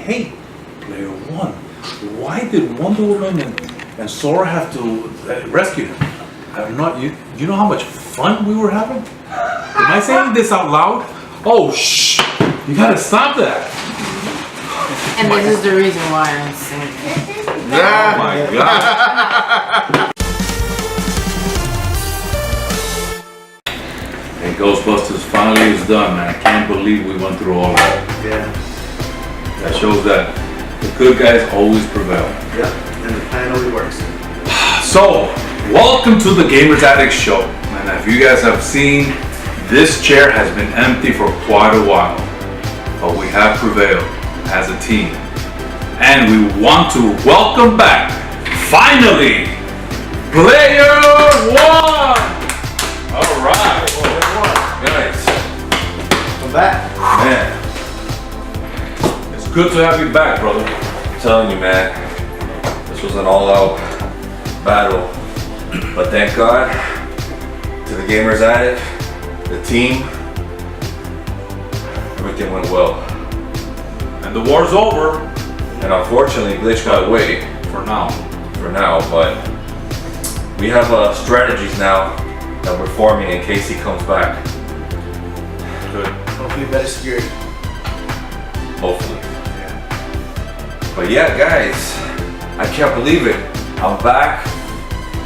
hey, Player One, why did Wonderwoman and Sora have to rescue him? I'm not, you know how much fun we were having? Am I saying this out loud? Oh, shh, you gotta stop that. And this is the reason why I'm singing. Oh my God. Hey, Ghostbusters finally is done, man. I can't believe we went through all that. Yeah. That shows that the good guys always prevail. Yeah, and the plan always works. So, welcome to the Gamers Addict Show. And if you guys have seen, this chair has been empty for quite a while. But we have prevailed as a team. And we want to welcome back, finally, Player One! Alright. Guys. Come back. Man. It's good to have you back, brother. I'm telling you, man, this was an all-out battle. But thank God to the Gamers Addict, the team, everything went well. And the war's over. And unfortunately, Glitch got away For now. but we have strategies now that we're forming in case he comes back. Good. Hopefully better security. Hopefully. But yeah, guys, I can't believe it. I'm back,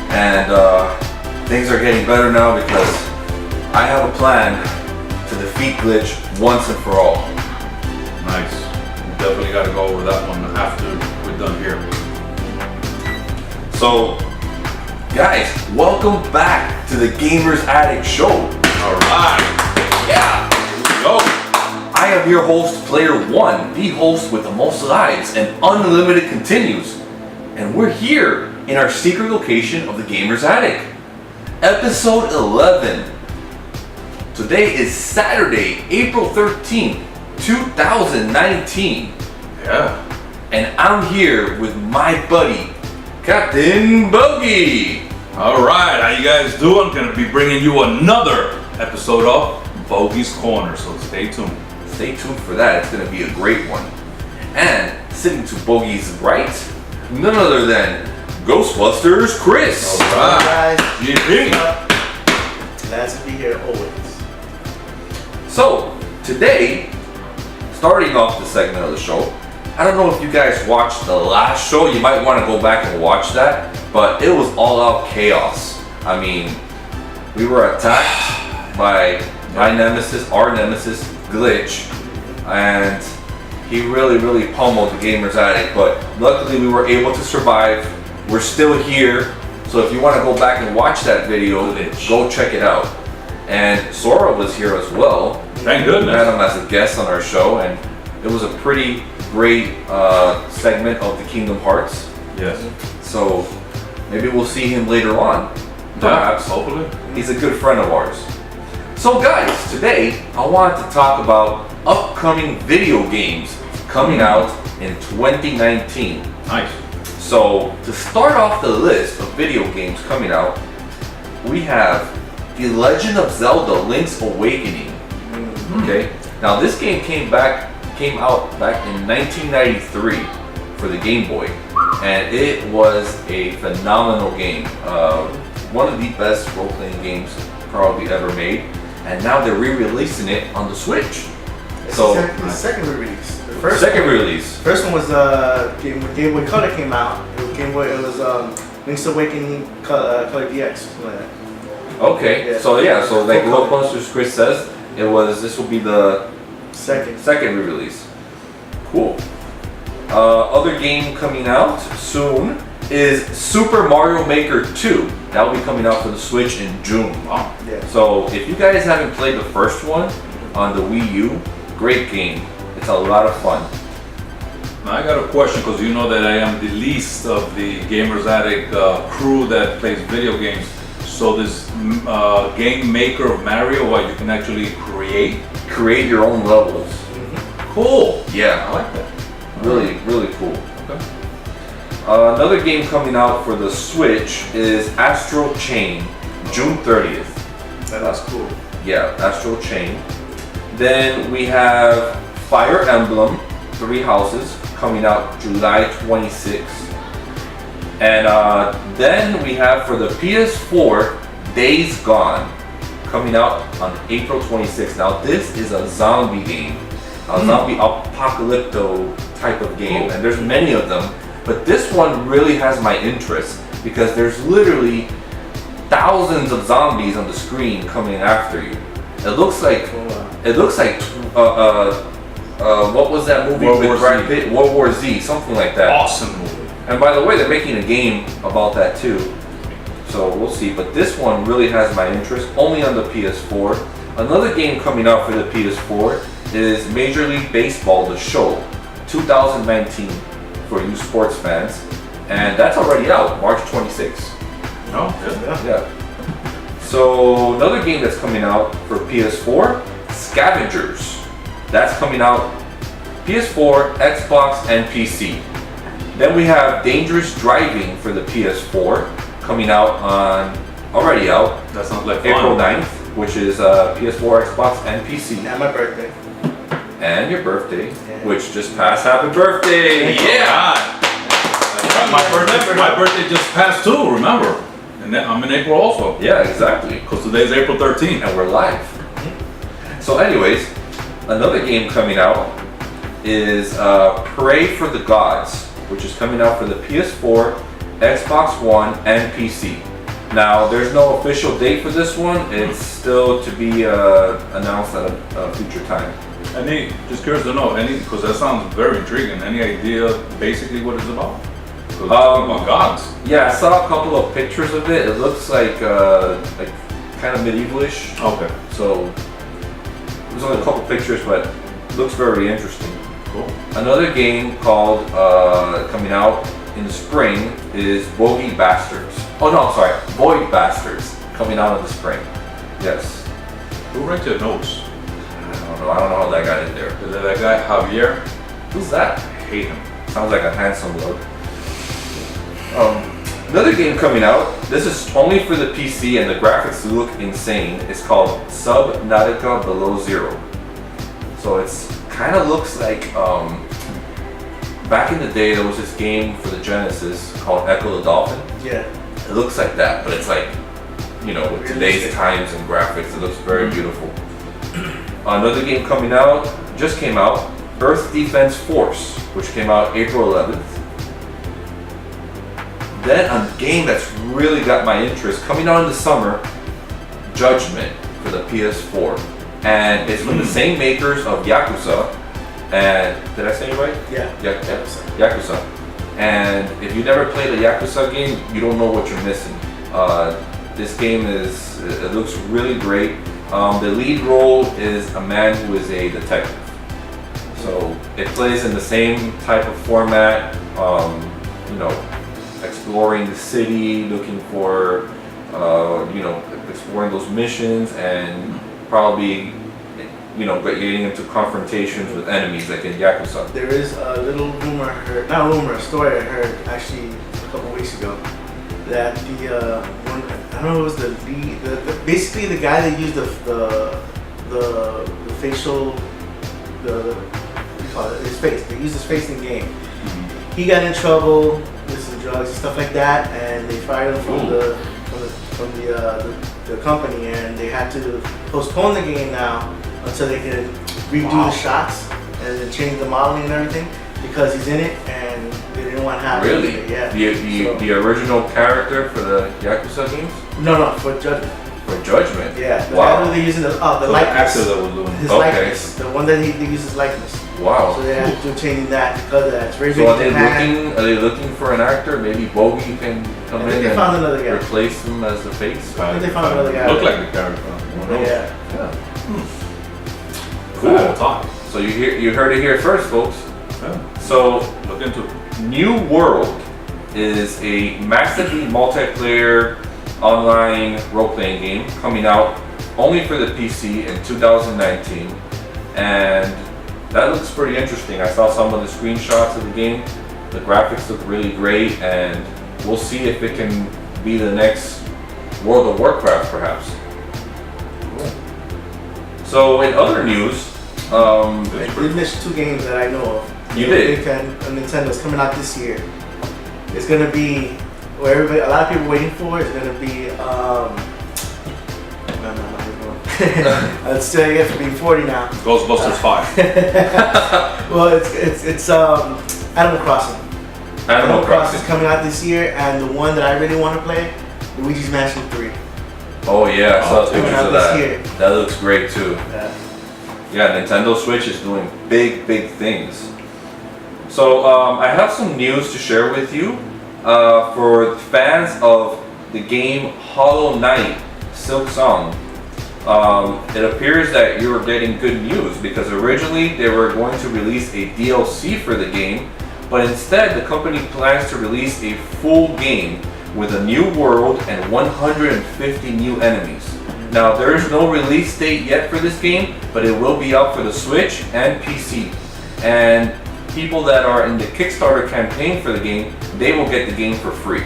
and things are getting better now because I have a plan to defeat Glitch once and for all. Nice. We definitely got to go over that one after we're done here. So, guys, welcome back to the Gamers Addict Show. Alright. Yeah. Here we go. I am your host, Player One, the host with the most lives and unlimited continues. And we're here in our secret location of the Gamers Attic. Episode 11. Today is Saturday, April 13th, 2019. Yeah. And I'm here with my buddy, Captain Bogy. Alright, how you guys doing? Gonna be bringing you another episode of Bogy's Corner, so stay tuned. Stay tuned for that, it's gonna be a great one. And sitting to Bogy's right, none other than Ghostbusters Chris. Alright. Guys, GP. glad to be here always. So, today, starting off the segment of the show, I don't know if you guys watched the last show, you might want to go back and watch that, but it was all out chaos. I mean, we were attacked by my nemesis, our nemesis, Glitch, and he really pummeled the Gamers Addict, but luckily we were able to survive. We're still here, so if you want to go back and watch that video, go check it out. And Sora was here as well. Thank We goodness. had him as a guest on our show, and it was a pretty great segment of the Kingdom Hearts. Yes. So maybe we'll see him later on. Perhaps. Hopefully. He's a good friend of ours. So guys, today I wanted to talk about upcoming video games coming out in 2019. Nice. So to start off the list of video games coming out, we have The Legend of Zelda: Link's Awakening. Okay. Now this game came out back in 1993 for the Game Boy, and it was a phenomenal game. One of the best role-playing games probably ever made, and now they're re-releasing it on the Switch. So The second re-release. The first second one, release. First one was when Game Boy Color came out. It was Game Boy. It was Link's Awakening Color DX. Something like that. Okay. Yeah. So yeah. So like Full color. Ghostbusters Chris says, this will be the Second. re-release. Cool. Other game coming out soon is Super Mario Maker 2. That will be coming out for the Switch in June. Wow. Yeah. So if you guys haven't played the first one on the Wii U, great game. It's a lot of fun. Now I got a question because you know that I am the least of the Gamers Addict crew that plays video games. So this game maker of Mario, what you can actually Create your own levels. Cool. I Yeah, like that. really cool. Okay. Another game coming out for the Switch is Astral Chain, June 30th. That's cool. Yeah, Astral Chain. Then we have Fire Emblem Three Houses, coming out July 26th. And then we have for the PS4, Days Gone, coming out on April 26th. Now this is a zombie game, a zombie apocalypto type of game, and there's many of them. But this one really has my interest because there's literally thousands of zombies on the screen coming after you. It looks like what was that movie with Bryan Pitt? World War Z, something like that. Awesome movie. And by the way, they're making a game about that too. So we'll see. But this one really has my interest, only on the PS4. Another game coming out for the PS4 is Major League Baseball, the show, 2019 for you sports fans. And that's already out, March 26th. Oh, Yeah. So another game that's coming out for PS4, Scavengers. That's coming out PS4, Xbox, and PC. Then we have Dangerous Driving for the PS4, coming out already out, That sounds like April fun. 9th, which is PS4, Xbox, and PC. And my birthday. And your birthday, which just passed. Happy birthday! Yeah! My birthday just passed too, remember? And then I'm in April also. Yeah, exactly. Because today's April 13th. And we're live. So anyways, another game coming out is Pray for the Gods, which is coming out for the PS4, Xbox One, and PC. Now, there's no official date for this one. It's still to be announced at a future time. Just curious to know, because that sounds very intriguing. Any idea basically what it's about? Because it's talking about gods. Yeah, I saw a couple of pictures of it. It looks like kind of medievalish. Okay. So there's only a couple pictures, but it looks very interesting. Cool. Another game called coming out in the spring is Bogy Bastards. Oh no, I'm sorry, Void Bastards, coming out in the spring. Yes. Who writes your notes? I don't know how that got in there. Is it that guy Javier? Who's that? I hate him. Sounds like a handsome look. Another game coming out. This is only for the PC and the graphics look insane. It's called Subnautica Below Zero. So it's kind of looks like back in the day there was this game for the Genesis called Echo the Dolphin. Yeah. It looks like that, but it's like, with today's times and graphics, it looks very beautiful. Another game coming out, just came out, Earth Defense Force, which came out April 11th. Then a game that's really got my interest, coming out in the summer, Judgment for the PS4. And it's from the same makers of Yakuza. And did I say it right? Yeah. Yakuza. And if you never played a Yakuza game, you don't know what you're missing. This game it looks really great. The lead role is a man who is a detective. So it plays in the same type of format, exploring the city, looking for, exploring those missions, and probably, getting into confrontations with enemies like in Yakuza. There is a little rumor, a story I heard actually a couple weeks ago, that the I don't know, it was the lead, basically the guy that used the facial, what do you call it, his face. They used his face in the game. He got in trouble with some drugs and stuff like that, and they fired him from the company, and they had to postpone the game now until they could redo the shots and then change the modeling and everything, because he's in it and they didn't want to have Really? it. Yeah. The original character for the Yakuza games? No, for Judgment. For Judgment? Yeah. The Wow. guy that they using the The likeness. actor that was doing it. His Okay. likeness. The one that they use his likeness. Wow. So they had to change that because of that. It's very So big are in they Japan. looking for an actor? Maybe Bogy can come I think in they found another guy. and replace him as the face? I think they found another guy. Look like the character. Who knows? Yeah. Cool. Talk. So you heard it here first, folks. Yeah. So Look into it. New World is a massively multiplayer online role-playing game coming out only for the PC in 2019, and that looks pretty interesting. I saw some of the screenshots of the game. The graphics look really great, and we'll see if it can be the next World of Warcraft, perhaps. Cool. So in other news, They missed two games that I know of. You I'm a did. big fan of Nintendo. It's coming out this year. It's gonna be where everybody, a lot of people are waiting for. It's gonna be Let's tell you for being 40 now. Ghostbusters 5. Well, it's Animal Crossing. Animal is Crossing. coming out this year, and the one that I really want to play, Luigi's Mansion 3. Oh yeah, I saw It's coming pictures out of this that. year. That looks great too. Yeah. Yeah, Nintendo Switch is doing big things. So I have some news to share with you for fans of the game Hollow Knight Silk Song. It appears that you're getting good news because originally they were going to release a DLC for the game, but instead the company plans to release a full game with a new world and 150 new enemies. Now there is no release date yet for this game, but it will be out for the Switch and PC. And people that are in the Kickstarter campaign for the game, they will get the game for free.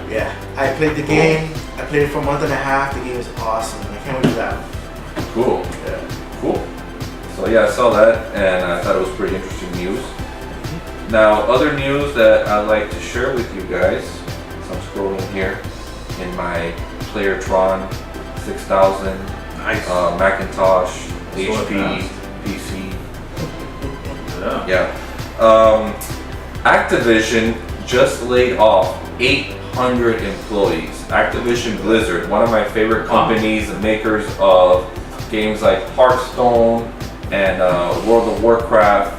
Yeah, I played the game. I played it for a month and a half. The game is awesome. I can't wait for that. Cool. Yeah. Cool. So yeah, I saw that and I thought it was pretty interesting news. Now, other news that I'd like to share with you guys. So I'm scrolling here in my PlayerTron 6000, Nice. Macintosh, So HP, advanced. PC. Yeah. Yeah. Activision just laid off 800 employees. Activision Blizzard, one of my favorite companies, the makers of games like Hearthstone and World of Warcraft,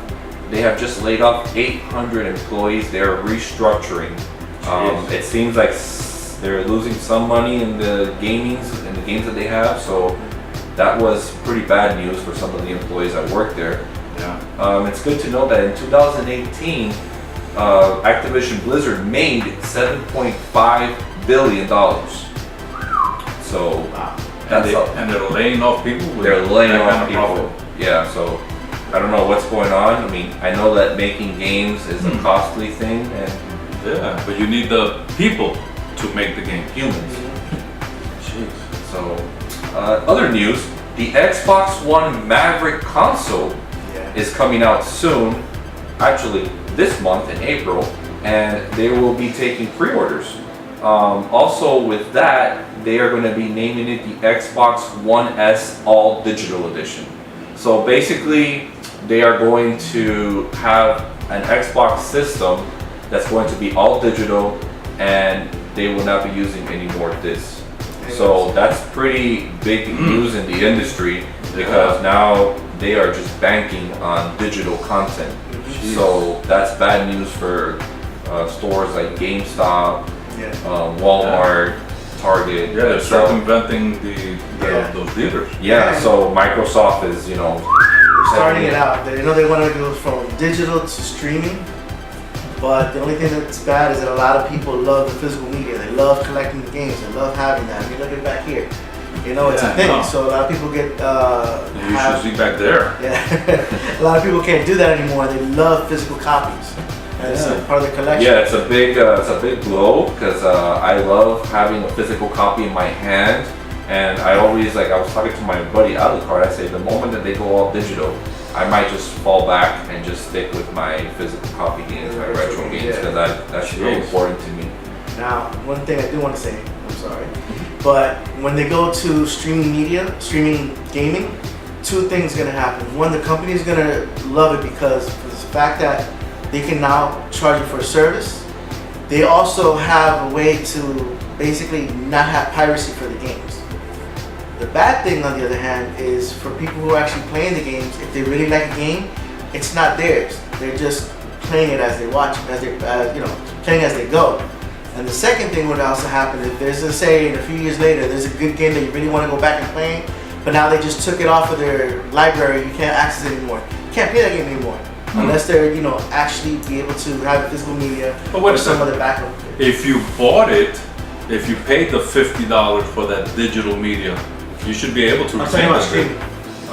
they have just laid off 800 employees. They're restructuring. It seems like they're losing some money in the games that they have, so that was pretty bad news for some of the employees that work there. Yeah. It's good to know that in 2018, Activision Blizzard made $7.5 billion. So Wow. that's up. And they're laying off people. They're laying that off kind of people. profit. Yeah, so I don't know what's going on. I mean, I know that making games is a costly thing, and Yeah, but you need the people to make the game. humans. Jeez. So, other news: the Xbox One Maverick console Yeah. is coming out soon. Actually, this month in April, and they will be taking pre-orders. Also, with that, they are going to be naming it the Xbox One S All Digital Edition. So basically, they are going to have an Xbox system that's going to be all digital, and they will not be using any more discs. So that's pretty big news in the industry because now they are just banking on digital content. So that's bad news for stores like GameStop, Yeah. Walmart, Target. Yeah, they're So- circumventing Yeah. those dealers. Yeah, so Microsoft is, Starting it out. They know they want to go from digital to streaming, but the only thing that's bad is that a lot of people love the physical media. They love collecting the games. They love having that. I mean, look at it back here. It's Yeah, a thing. I know. So a lot of people get You should see back there. yeah. A lot of people can't do that anymore. They love physical copies. And it's a part of their collection. Yeah, it's a big blow because I love having a physical copy in my hand, and I always I was talking to my buddy Alucard. I say the moment that they go all digital, I might just fall back and just stick with my physical copy games, my retro games, because that's really Jeez. important to me. Now, one thing I do want to say, I'm sorry, but when they go to streaming media, streaming gaming, two things are going to happen. One, the company is going to love it because of the fact that they can now charge you for a service. They also have a way to basically not have piracy for the games. The bad thing, on the other hand, is for people who are actually playing the games, if they really like a game, it's not theirs. They're just playing it as they watch, as they, playing as they go. And the second thing would also happen if there's say in a few years later, there's a good game that you really want to go back and play, but now they just took it off of their library, you can't access it anymore. You can't play that game anymore. Unless they're, actually be able to have physical media But wait or a some second. other backup. If you bought it, if you paid the $50 for that digital media, you should be able to I'm retain talking about that. streaming.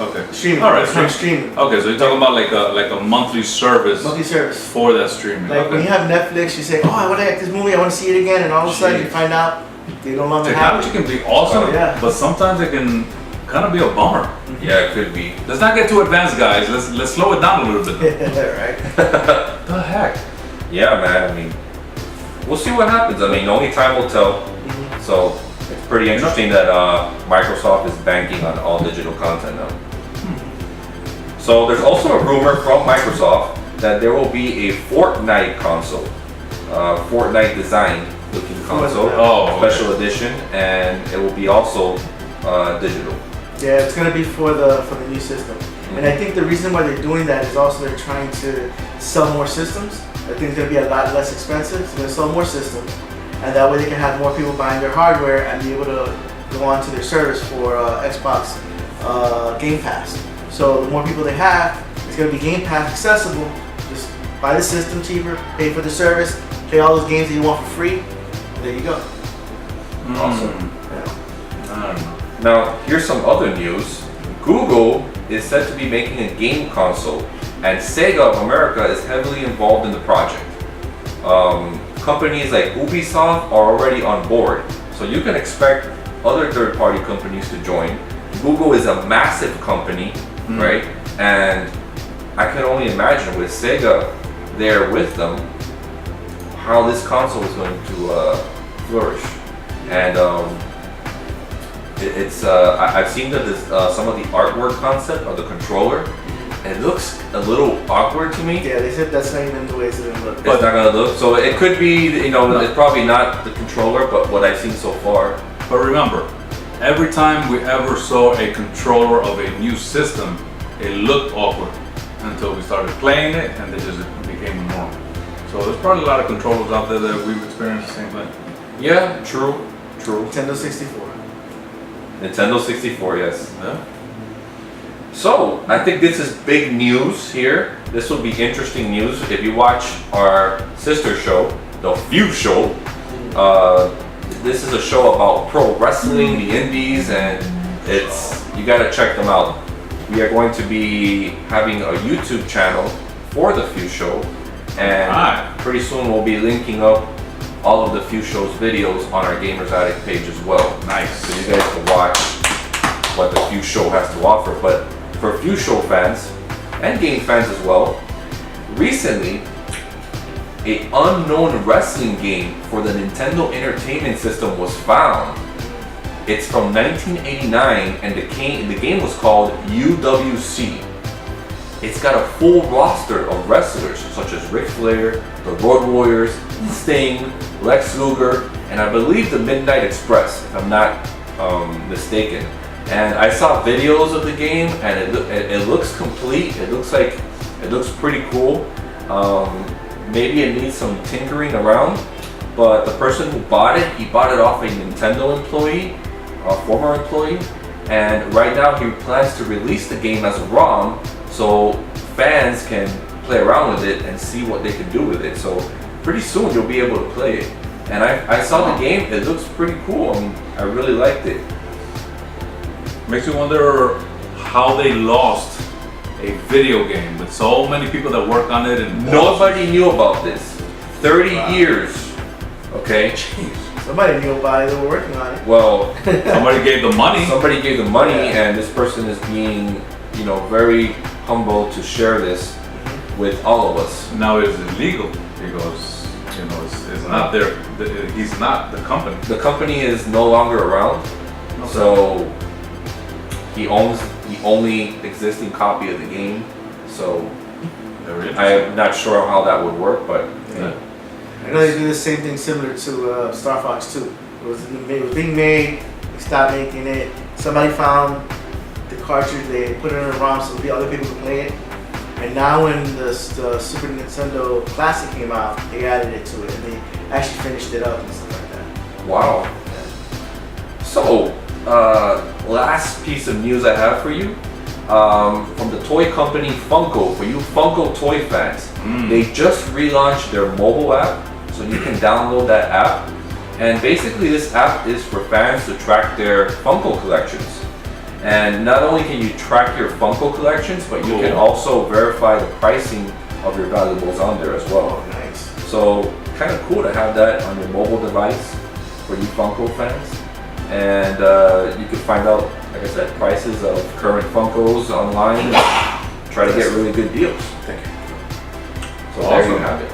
Okay. Streaming. All right. From streaming. Okay, so you're talking about like a monthly service Monthly service. for that streaming. Like when you Okay. have Netflix, you say, "Oh, I want to like this movie. I want to see it again," and all of a sudden you Jeez. find out they no longer have Technology it. can be awesome, Oh, yeah. but sometimes it can kind of be a bummer. Yeah, it could be. Let's not get too advanced, guys. Let's slow it down a little bit. Right? The heck? Yeah, man. I mean, we'll see what happens. I mean, only time will tell. So it's pretty interesting that Microsoft is banking on all digital content now. So there's also a rumor from Microsoft that there will be a Fortnite console, Fortnite design looking console, special edition, and it will be also digital. Yeah, it's gonna be for the new system. And I think the reason why they're doing that is also they're trying to sell more systems. I think it's gonna be a lot less expensive. So they're gonna sell more systems, and that way they can have more people buying their hardware and be able to go onto their service for Xbox Game Pass. So the more people they have, it's gonna be Game Pass accessible. Just buy the system cheaper, pay for the service, play all those games that you want for free. There you go. Awesome. Yeah. I don't know. Now, here's some other news. Google is said to be making a game console, and Sega of America is heavily involved in the project. Companies like Ubisoft are already on board, so you can expect other third-party companies to join. Google is a massive company, right? And I can only imagine with Sega there with them, how this console is going to flourish. And I've seen some of the artwork concept of the controller, and it looks a little awkward to me. Yeah, they said that's not even the way it's gonna look. It's not gonna look, so it could be, it's probably not the controller, but what I've seen so far. But remember, every time we ever saw a controller of a new system, it looked awkward until we started playing it, and it just became normal. So there's probably a lot of controllers out there that we've experienced the same thing. Yeah, true. Nintendo 64. Nintendo 64, yes. Yeah. So, I think this is big news here. This will be interesting news. If you watch our sister show, The Few Show, this is a show about pro wrestling, the indies, and you gotta check them out. We are going to be having a YouTube channel for The Few Show, and pretty soon we'll be linking up all of The Few Show's videos on our Gamers Addict page as well. Nice. So you guys can watch what The Few Show has to offer. But for Few Show fans and game fans as well, recently an unknown wrestling game for the Nintendo Entertainment System was found. It's from 1989, and the game was called UWC. It's got a full roster of wrestlers such as Ric Flair, the Road Warriors, Sting, Lex Luger, and I believe the Midnight Express, if I'm not mistaken. And I saw videos of the game, and it looks complete. It looks pretty cool. Maybe it needs some tinkering around, but the person who bought it, he bought it off a Nintendo employee, a former employee, and right now he plans to release the game as a ROM so fans can play around with it and see what they can do with it. So pretty soon you'll be able to play it. And I saw the game, it looks pretty cool. I mean, I really liked it. Makes me wonder how they lost a video game with so many people that work on it, and Nobody knew about this. 30 years, okay? Jeez. Somebody knew about it, they were working on it. Well, Somebody gave the money. somebody gave the money, and this person is being, very humble to share this with all of us. Now it's illegal because it's not their. He's not the company. The company is no longer around, so he owns the only existing copy of the game. So Very interesting. I'm not sure how that would work, but Yeah. I know they do the same thing similar to Star Fox 2. It was being made, they stopped making it. Somebody found the cartridge, they put it in a ROM so the other people could play it. And now when the Super Nintendo Classic came out, they added it to it and they actually finished it up and stuff like that. wow. So, last piece of news I have for you, from the toy company Funko, for you Funko toy fans. They just relaunched their mobile app, so you can download that app. And basically this app is for fans to track their Funko collections. And not only can you track your Funko collections, but you can also verify the pricing of your valuables on there as well. Oh, nice. So kind of cool to have that on your mobile device for you Funko fans. and you can find out, like I said, prices of current Funkos online. Try to get really good deals. Thank you. So there you have it.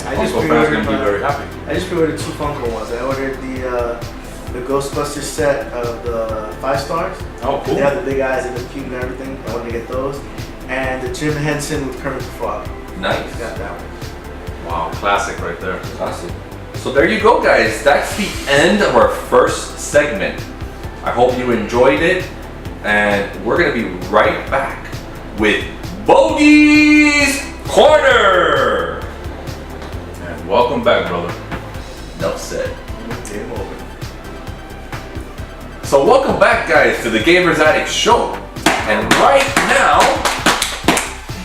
I just Funko fans can be very happy. I just pre-ordered 2 Funko ones. I ordered the Ghostbusters set of the 5 stars. Oh, cool. They have the big eyes and the cube and everything. I wanted to get those. And the Jim Henson with Kermit the Frog. Nice. Got that one. Wow, classic right there. Awesome. So there you go, guys. That's the end of our first segment. I hope you enjoyed it, and we're gonna be right back with Bogy's Corner. And welcome back, brother. Enough said. Game over. So welcome back, guys, to the Gamers Addict Show. And right now,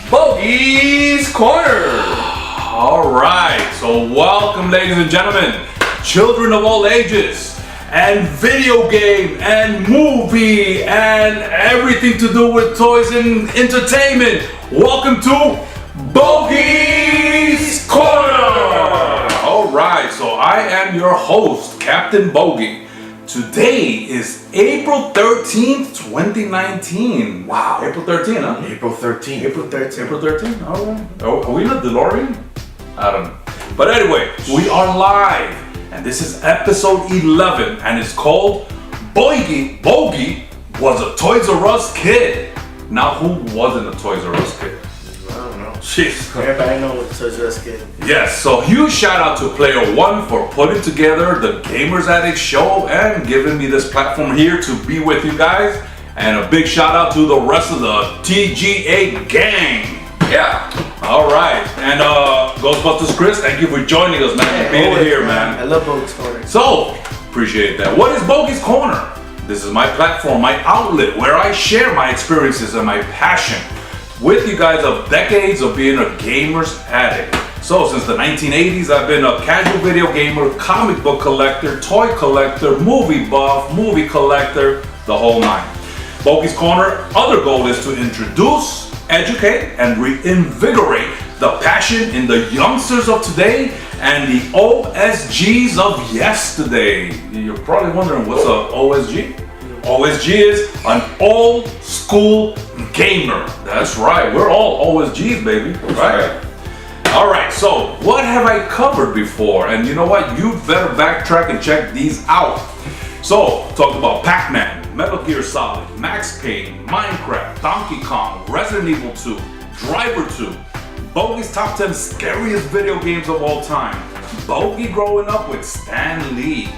Bogy's Corner. All right, so welcome, ladies and gentlemen, children of all ages, and video game, and movie, and everything to do with toys and entertainment. Welcome to Bogy's Corner. All right, so I am your host, Captain Bogy. Today is April 13th, 2019. Wow, April 13th, huh? April 13th. April 13th. April 13th? All right. Are we in a DeLorean? I don't know. But anyway, we are live, and this is episode 11, and it's called Bogy was a Toys R Us kid. Now, who wasn't a Toys R Us kid? I don't know. Jeez. Everybody know what Toys R Us kid. Yes, so huge shout out to Player One for putting together the Gamers Addict Show and giving me this platform here to be with you guys. And a big shout out to the rest of the T.G.A. gang. Yeah. All right, and Ghostbusters Chris, thank you for joining us, man. For being here, man. I love Bogy's Corner. So, appreciate that. What is Bogy's Corner? This is my platform, my outlet, where I share my experiences and my passion with you guys of decades of being a gamer's addict. So, since the 1980s, I've been a casual video gamer, comic book collector, toy collector, movie buff, movie collector, the whole nine. Bogy's Corner, other goal is to introduce, educate, and reinvigorate the passion in the youngsters of today and the OSGs of yesterday. You're probably wondering what's a OSG? OSG is an old school gamer. That's right, we're all OSGs, baby. Right? All right, so what have I covered before? And you know what? You better backtrack and check these out. So, talked about Pac-Man, Metal Gear Solid, Max Payne, Minecraft, Donkey Kong, Resident Evil 2, Driver 2, Bogy's top 10 scariest video games of all time, Bogy growing up with Stan Lee,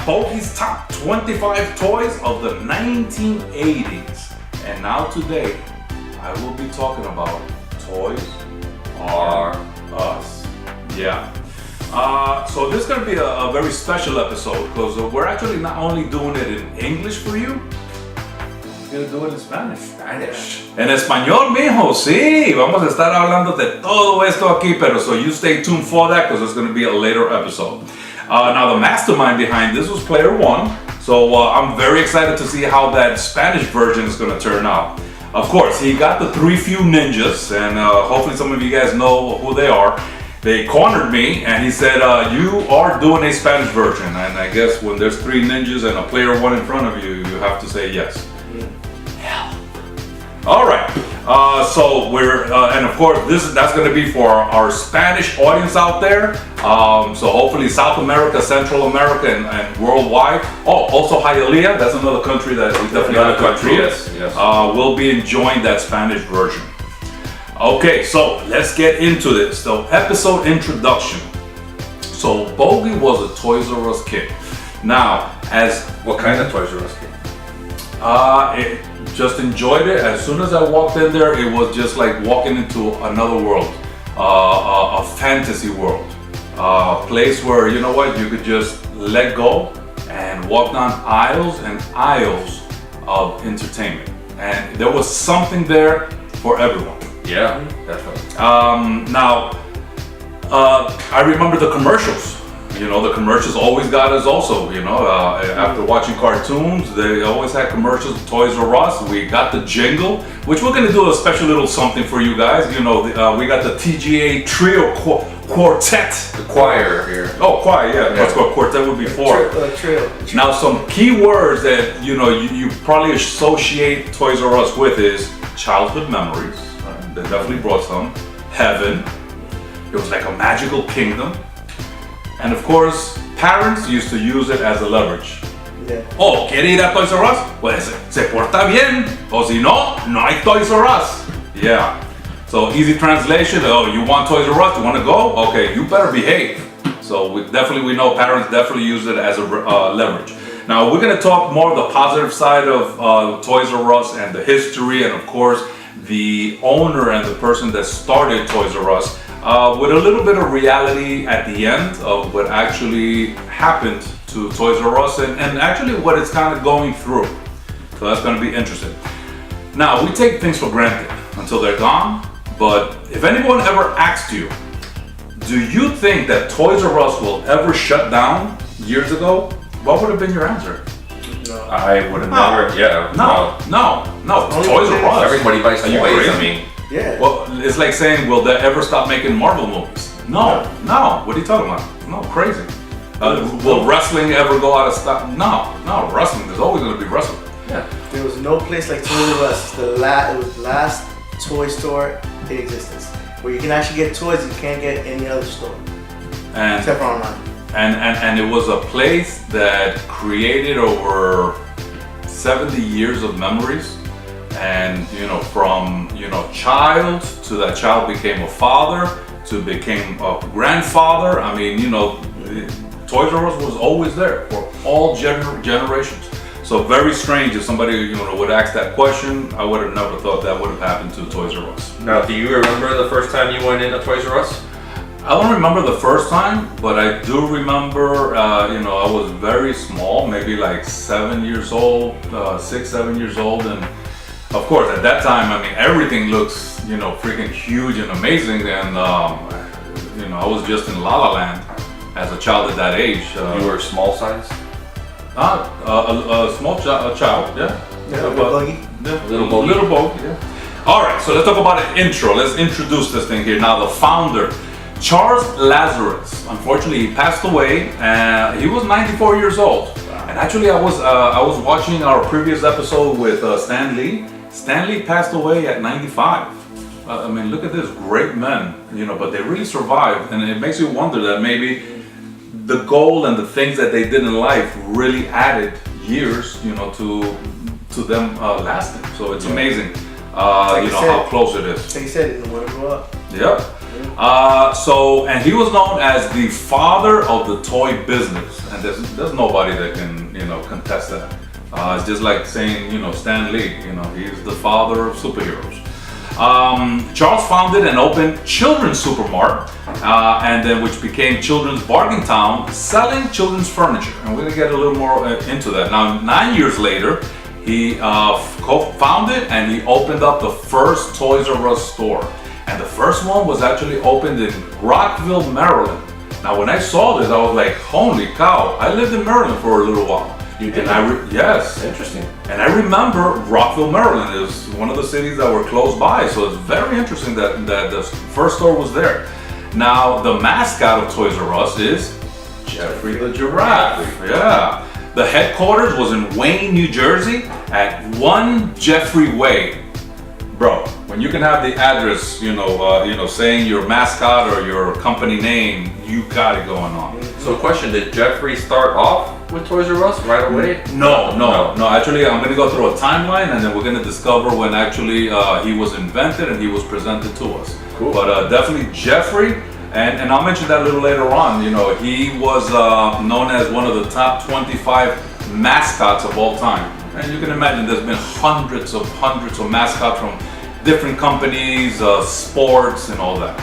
Bogy's top 25 toys of the 1980s. And now today, I will be talking about Toys R Us. Yeah. So this is going to be a very special episode because we're actually not only doing it in English for you, we're going to do it in Spanish. En español, mijo, sí. Vamos a estar hablando de todo esto aquí, pero so you stay tuned for that because it's going to be a later episode. Now the mastermind behind this was Player One, so I'm very excited to see how that Spanish version is going to turn out. Of course, he got the 3 Few Ninjas, and hopefully some of you guys know who they are. They cornered me and he said, you are doing a Spanish version. And I guess when there's 3 ninjas and a Player One in front of you, you have to say yes. Help. All right. So we're, and of course, that's going to be for our Spanish audience out there. So hopefully South America, Central America, and worldwide. Oh, also Hialeah. That's another country that we definitely have to country. Yes. We'll be enjoying that Spanish version. Okay, so let's get into this. So, episode introduction. So, Bogy was a Toys R Us kid. Now, as What kind of Toys R Us kid? it just enjoyed it. As soon as I walked in there, it was just like walking into another world, a fantasy world, a place where you know what, you could just let go and walk down aisles and aisles of entertainment, and there was something there for everyone. Yeah, definitely. Now, I remember the commercials. you know, the commercials always got us also, you know, after watching cartoons, they always had commercials, Toys R Us. We got the jingle, which we're going to do a special little something for you guys. You know, we got the T.G.A trio quartet. The choir here. Oh, choir, yeah. Let's go. Quartet would be four. Trio. Now, some key words that, you know, you probably associate Toys R Us with is childhood memories. They definitely brought some. Heaven. It was like a magical kingdom. And of course, parents used to use it as a leverage. Yeah. Oh, ¿quiere ir a Toys R Us? Pues se porta bien. O si no, no hay Toys R Us. Yeah. So easy translation. Oh, you want Toys R Us? You want to go? Okay, you better behave. So we know parents definitely use it as a leverage. Now we're going to talk more of the positive side of Toys R Us and the history, and of course the owner and the person that started Toys R Us. With a little bit of reality at the end of what actually happened to Toys R Us and actually what it's kind of going through. So that's going to be interesting. Now, we take things for granted until they're gone, but if anyone ever asked you, do you think that Toys R Us will ever shut down years ago? What would have been your answer? No. I would have never, yeah. No. Toys R Us. Everybody buys Are you toys, crazy? I mean. Yeah. Well, it's like saying, will they ever stop making Marvel movies? No. What are you talking about? No, crazy. Will wrestling ever go out of style? No, wrestling. There's always going to be wrestling. Yeah. There was no place like Toys R Us. It was the last toy store in existence where you can actually get toys you can't get any other store And except for online. and it was a place that created over 70 years of memories. And you know, from child to that child became a father to became a grandfather. I mean, you know, Toys R Us was always there for all generations. So very strange if somebody would ask that question. I would have never thought that would have happened to Toys R Us. Now, do you remember the first time you went into Toys R Us? I don't remember the first time, but I do remember, I was very small, maybe like 7 years old, 6, 7 years old, and of course, at that time, I mean, everything looks, freaking huge and amazing. And, I was just in La La Land as a child at that age. You were small size? A small child, yeah. Yeah, Bogy. Yeah. Little Bogy. Little Bogy, yeah. All right, so let's talk about an intro. Let's introduce this thing here. Now, the founder, Charles Lazarus. Unfortunately, he passed away. He was 94 years old. And actually, I was watching our previous episode with Stan Lee. Stan Lee passed away at 95. I mean, look at this, great men, but they really survived. And it makes you wonder that maybe the goal and the things that they did in life really added years, to them lasting. So it's amazing, how close it is. Like you said, he didn't want to grow up. Yep. And he was known as the father of the toy business, and there's nobody that can contest that. It's just like saying Stan Lee, he's the father of superheroes. Charles founded and opened Children's Supermart, and then which became Children's Bargain Town, selling children's furniture. And we're gonna get a little more into that. Now, 9 years later, he co-founded and he opened up the first Toys R Us store. And the first one was actually opened in Rockville, Maryland. Now, when I saw this, I was like, holy cow, I lived in Maryland for a little while. You did? Yes. Interesting. And I remember Rockville, Maryland is one of the cities that were close by. So it's very interesting that the first store was there. Now, the mascot of Toys R Us is Jeffrey the Giraffe. Yeah. The headquarters was in Wayne, New Jersey at 1 Jeffrey Way. Bro, when you can have the address, saying your mascot or your company name, you got it going on. So, question: did Jeffrey start off with Toys R Us right away? No. Actually, I'm gonna go through a timeline, and then we're gonna discover when actually he was invented and he was presented to us. Cool. But definitely Jeffrey, and I'll mention that a little later on. He was known as one of the top 25 mascots of all time. And you can imagine there's been hundreds of mascots from different companies, sports, and all that.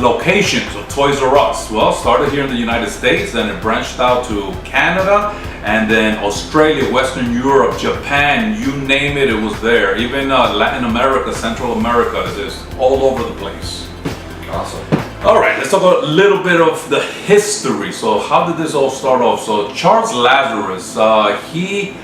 Locations of Toys R Us. Well, started here in the United States, then it branched out to Canada, and then Australia, Western Europe, Japan, you name it, it was there. Even Latin America, Central America, it is all over the place. Awesome. All right, let's talk a little bit of the history. So how did this all start off? So Charles Lazarus, he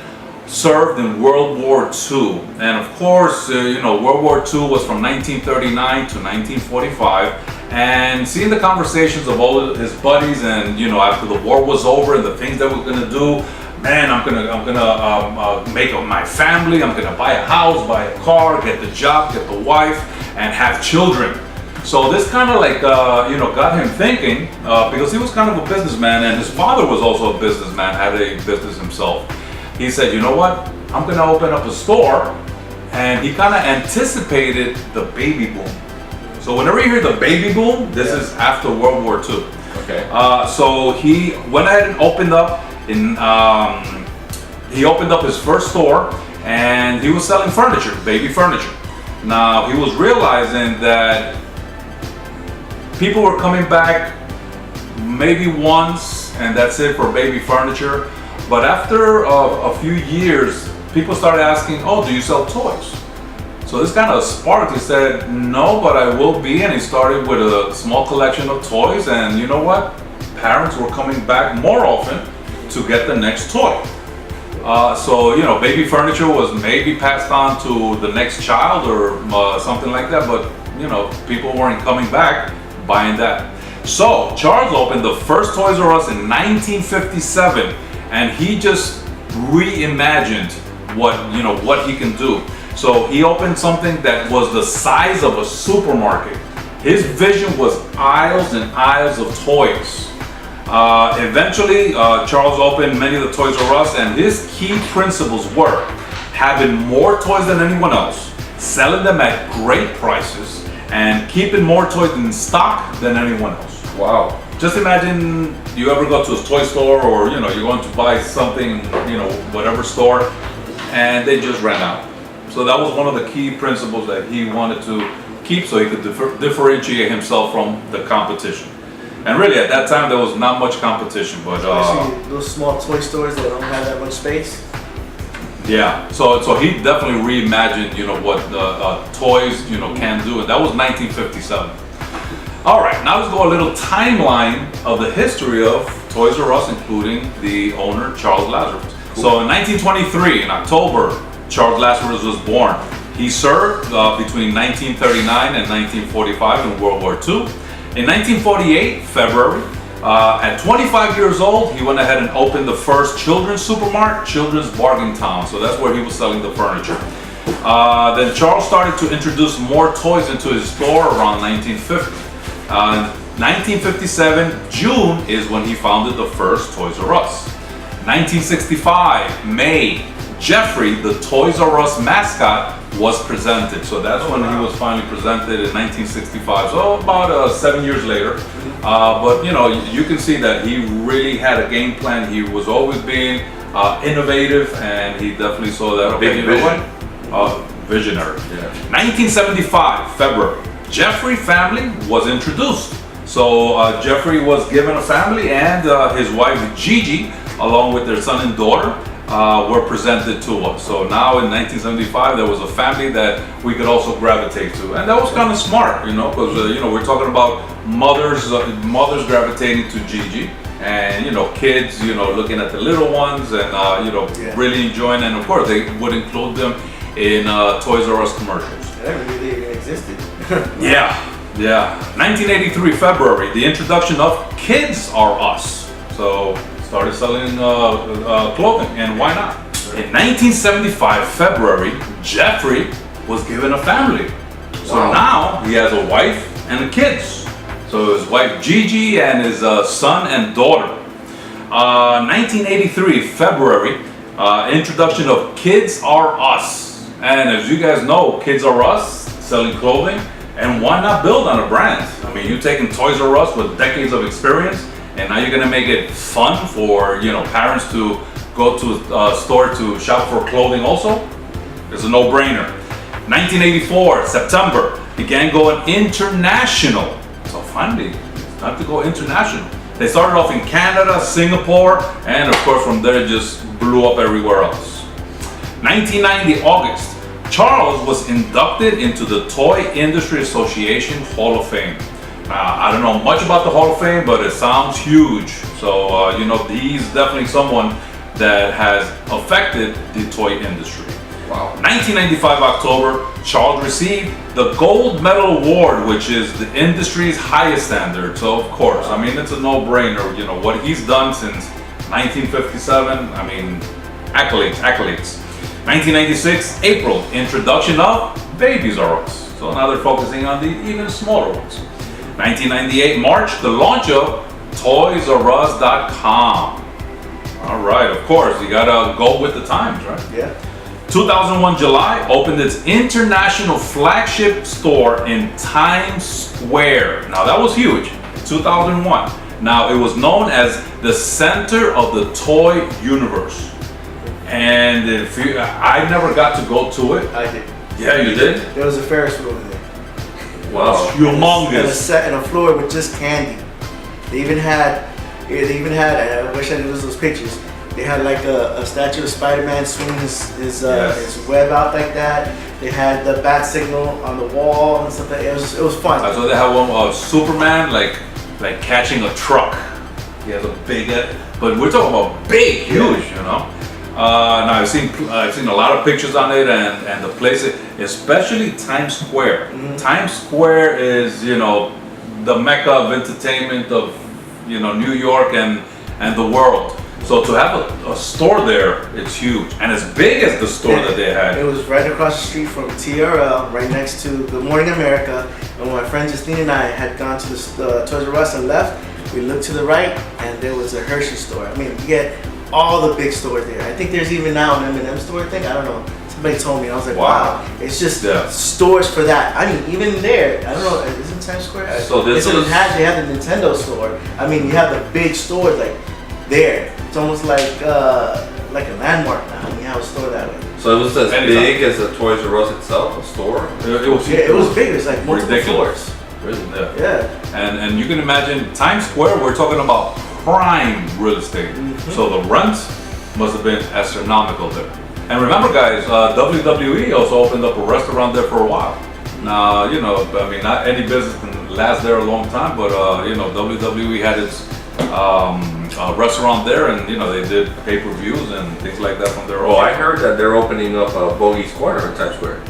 served in World War II. And of course, World War II was from 1939 to 1945. And seeing the conversations of all his buddies and, after the war was over and the things that we're gonna do, man, I'm gonna make my family, I'm gonna buy a house, buy a car, get the job, get the wife, and have children. So this kind of got him thinking, because he was kind of a businessman and his father was also a businessman, had a business himself. He said, you know what, I'm gonna open up a store, and he kind of anticipated the baby boom. So whenever you hear the baby boom, this is after World War II. Okay. So he went ahead and opened up he opened up his first store, and he was selling furniture, baby furniture. Now he was realizing that people were coming back maybe once and that's it for baby furniture. But after a few years, people started asking, oh, do you sell toys? So this kind of sparked. He said, no, but I will be. And he started with a small collection of toys. And you know what? Parents were coming back more often to get the next toy. So baby furniture was maybe passed on to the next child or something like that. But, people weren't coming back buying that. So Charles opened the first Toys R Us in 1957, and he just reimagined what he can do. So he opened something that was the size of a supermarket. His vision was aisles and aisles of toys. Eventually, Charles opened many of the Toys R Us, and his key principles were having more toys than anyone else, selling them at great prices, and keeping more toys in stock than anyone else. Wow. Just imagine you ever go to a toy store, or you're going to buy something, whatever store, and they just ran out. So that was one of the key principles that he wanted to keep, so he could differentiate himself from the competition. And really, at that time, there was not much competition, but especially those small toy stores that don't have that much space. yeah. So he definitely reimagined, what toys, can do, and that was 1957. All right, now let's go a little timeline of the history of Toys R Us, including the owner, Charles Lazarus. Cool. So in 1923, in October, Charles Lazarus was born. He served between 1939 and 1945 in World War II. In 1948, February, at 25 years old, he went ahead and opened the first children's supermarket, Children's Bargain Town. So that's where he was selling the furniture. Then Charles started to introduce more toys into his store around 1950. 1957, June, is when he founded the first Toys R Us. 1965, May, Jeffrey, the Toys R Us mascot, was presented. So that's when he was finally presented in 1965. So about 7 years later. But you can see that he really had a game plan. He was always being innovative, and he definitely saw that. Big vision. Visionary. Yeah. 1975, February, Jeffrey family was introduced. So Jeffrey was given a family, and his wife Gigi, along with their son and daughter, were presented to us. So now in 1975, there was a family that we could also gravitate to, and that was kind of smart, because we're talking about mothers gravitating to Gigi, and kids, looking at the little ones, and really enjoying. And of course, they would include them in Toys R Us commercials. That really even existed. Yeah. 1983, February, the introduction of Kids R Us. So started selling clothing, and why not? In 1975, February, Jeffrey was given a family. So now he has a wife and kids. So his wife Gigi and his son and daughter. 1983, February, introduction of Kids R Us. And as you guys know, Kids R Us selling clothing, and why not build on a brand? I mean, you're taking Toys R Us with decades of experience, and now you're gonna make it fun for parents to go to a store to shop for clothing also. It's a no-brainer. 1984, September, began going international. So finally, it's time to go international. They started off in Canada, Singapore, and of course from there it just blew up everywhere else. 1990, August, Charles was inducted into the Toy Industry Association Hall of Fame. I don't know much about the Hall of Fame, but it sounds huge. So, you know, he's definitely someone that has affected the toy industry. Wow. 1995 October, Charles received the Gold Medal Award, which is the industry's highest standard. So, of course, I mean, it's a no-brainer. You know, what he's done since 1957, I mean, accolades. 1996, April, introduction of Babies R Us. So now they're focusing on the even smaller ones. 1998, March, the launch of ToysRUs.com. All right, of course, you gotta go with the times, right? Yeah. 2001, July, opened its international flagship store in Times Square. Now that was huge, 2001. Now it was known as the center of the toy universe. And I never got to go to it. I did. Yeah, you did? There was a Ferris wheel in there. Wow. Humongous. And a floor with just candy. They even had, I wish I knew those pictures. They had like a statue of Spider-Man swinging his web out like that. They had the bat signal on the wall and stuff like that. It was fun. I saw they had one of Superman like catching a truck. He has a big head, but we're talking about big, huge, you know. Now I've seen a lot of pictures on it, and the place, especially Times Square. Mm-hmm. Times Square is, you know, the mecca of entertainment of, you know, New York and the world. So to have a store there, it's huge, and as big as the store that they had. It was right across the street from TRL, right next to Good Morning America. And when my friend Justine and I had gone to the Toys R Us and left, we looked to the right, and there was a Hershey store. I mean, you get all the big stores there. I think there's even now an M&M store thing. I don't know. Somebody told me. I was like, wow. It's just stores for that. I mean, even there, I don't know. Isn't Times Square? So they had the Nintendo store. I mean, you have the big stores like there. It's almost like a landmark now. When you have a store that way. So it was as big as the Toys R Us itself, a store? It was big. It was like multiple floors. Really? Yeah. And you can imagine Times Square. We're talking about prime real estate. Mm-hmm. So the rent must have been astronomical there. And remember, guys, WWE also opened up a restaurant there for a while. Now, you know, I mean, not any business can last there a long time, but you know, WWE had its restaurant there, and you know, they did pay-per-views and things like that from there. Oh, I heard that they're opening up Bogy's Corner in Times Square.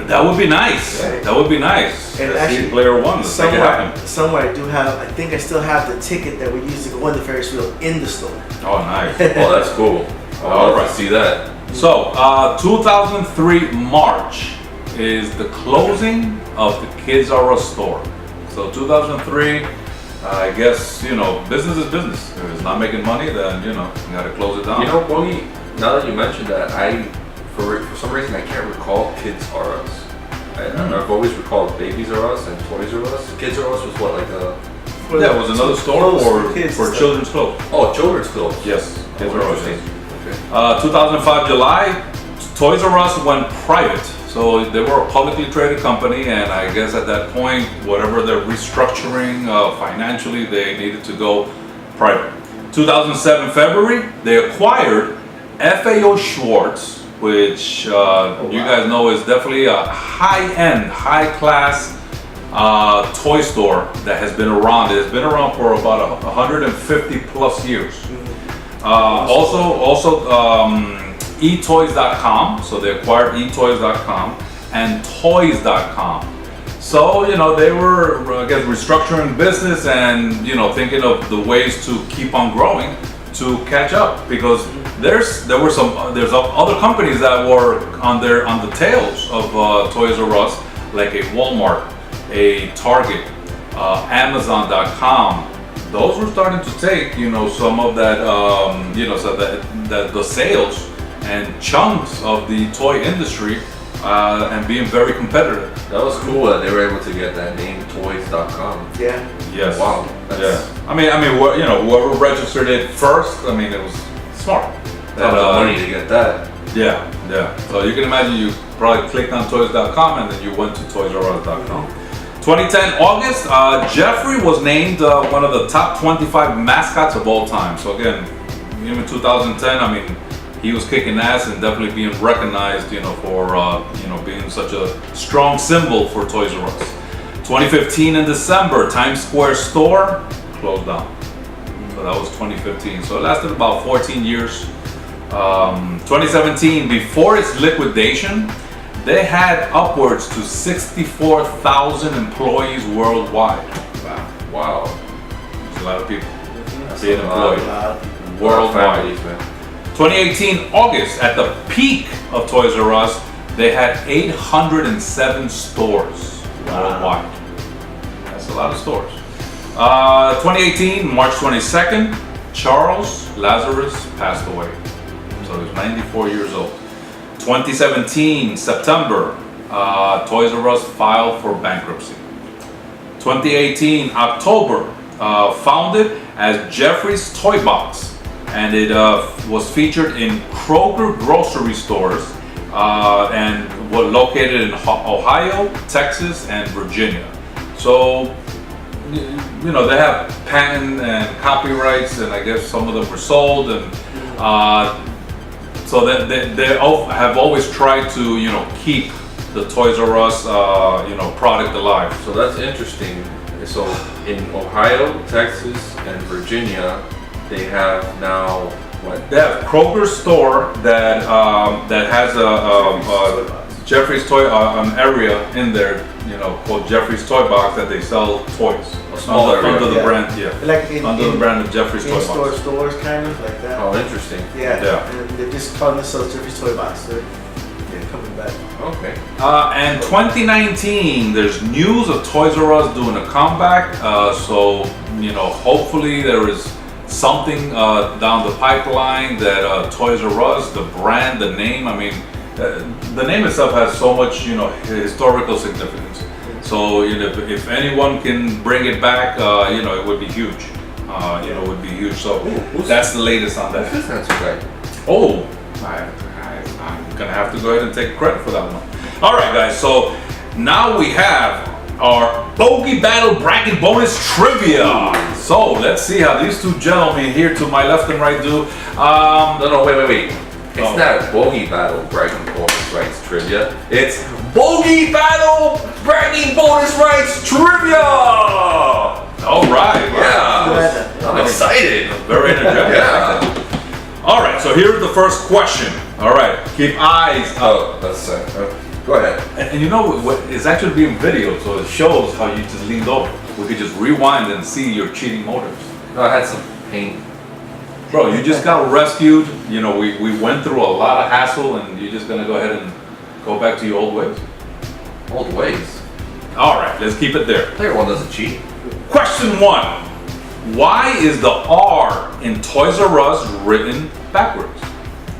That would be nice. Yeah. That would be nice. And Let's actually, see Player One. Let's make it happen. Somewhere I do have. I think I still have the ticket that we used to go on the Ferris wheel in the store. Oh, nice. Oh, that's cool. I'll love to see that. So, 2003 March is the closing of the Kids R Us store. So 2003, I guess, you know, business is business. If it's not making money, then, you know, you gotta close it down. You know, Bogy, now that you mentioned that, for some reason I can't recall Kids R Us. I've always recalled Babies R Us and Toys R Us. Kids R Us was what, like a... Yeah, it was another store for children's clothes. Oh, children's clothes. Yes, Kids R Us. Okay. 2005 July, Toys R Us went private. So they were a publicly traded company, and I guess at that point, whatever they're restructuring financially, they needed to go private. 2007 February, they acquired FAO Schwartz, which you guys know is definitely a high-end, high-class toy store that has been around. It has been around for about 150 plus years. Also eToys.com, so they acquired eToys.com and Toys.com. So, you know, they were, I guess, restructuring business and, you know, thinking of the ways to keep on growing to catch up, because there's other companies that were on the tails of Toys R Us, like a Walmart, a Target, Amazon.com. Those were starting to take, you know, some of that, you know, so that the sales and chunks of the toy industry and being very competitive. That was cool that they were able to get that name, Toys.com. Yeah. Yes. Wow. Yeah. I mean, you know, whoever registered it first, I mean, it was smart. That was money to get that. Yeah, yeah. So you can imagine you probably clicked on Toys.com and then you went to ToysRUs.com. 2010 August, Jeffrey was named one of the top 25 mascots of all time. So again, even 2010, I mean, he was kicking ass and definitely being recognized, you know, for you know, being such a strong symbol for Toys R Us. 2015 in December, Times Square store closed down. So that was 2015. So it lasted about 14 years. 2017, before its liquidation, they had upwards to 64,000 employees worldwide. Wow. There's a lot of people That's being a lot. employed worldwide. Families, man. 2018 August, at the peak of Toys R Us, they had 807 stores worldwide. That's a lot of stores. 2018 March 22nd, Charles Lazarus passed away. So he was 94 years old. 2017 September, Toys R Us filed for bankruptcy. 2018 October, founded as Jeffrey's Toy Box, and it was featured in Kroger grocery stores and was located in Ohio, Texas, and Virginia. So, you know, they have patent and copyrights, and I guess some of them were sold, and so they have always tried to, you know, keep the Toys R Us, you know, product alive. So that's interesting. So in Ohio, Texas, and Virginia, they have now what? They have Kroger store that that has a Jeffrey's Toy area in there, you know, called Jeffrey's Toy Box, that they sell toys. A small area, under the yeah. brand, yeah. Like Under the brand of Jeffrey's Toy in-store Box. stores, kind of like that. Oh, interesting. Yeah. Yeah. And they just call themselves Jeffrey's Toy Box. So they're coming back. Okay. And 2019, there's news of Toys R Us doing a comeback. So, you know, hopefully there is something down the pipeline that Toys R Us, the brand, the name, I mean, the name itself has so much, you know, historical significance. So, you know, if anyone can bring it back, you know, it would be huge. You know, it would be huge. So that's the latest on that. Who's this guy? Oh, I'm gonna have to go ahead and take credit for that one. All right, guys. So now we have our Bogy Battle Bracket Bonus Trivia. So let's see how these two gentlemen here to my left and right do. No, wait. It's not a Bogy Battle Bragging Bonus Rights Trivia. It's Bogy Battle Bragging Bonus Rights Trivia! All right. Yeah. I'm excited. Very energetic. Yeah. All right. So here's the first question. All right. Keep eyes up. Oh, that's go ahead. And you know what? It's actually being videoed, so it shows how you just leaned over. We could just rewind and see your cheating motives. No, I had some pain. Bro, you just got rescued. You know, we went through a lot of hassle, and you're just gonna go ahead and go back to your old ways. Old ways. All right, let's keep it there. Player one doesn't cheat. Question 1. Why is the R in Toys R Us written backwards?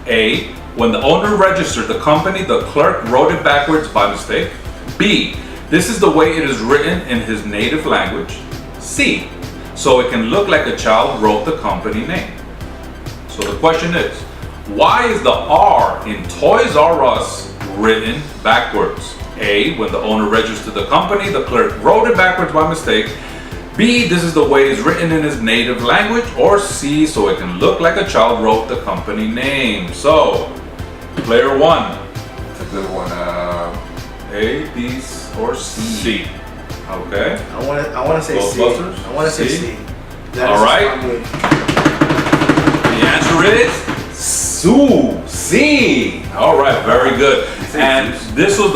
A. When the owner registered the company, the clerk wrote it backwards by mistake. B. This is the way it is written in his native language. C. So it can look like a child wrote the company name. So the question is, why is the R in Toys R Us written backwards? A. When the owner registered the company, the clerk wrote it backwards by mistake. B. This is the way it's written in his native language. Or C. So it can look like a child wrote the company name. So, player 1. It's a good one. A, B, or C. Okay. I want to say C. Ghostbusters? I want to say C? C. That All is right. my move. The answer is C. All right, very good. And this was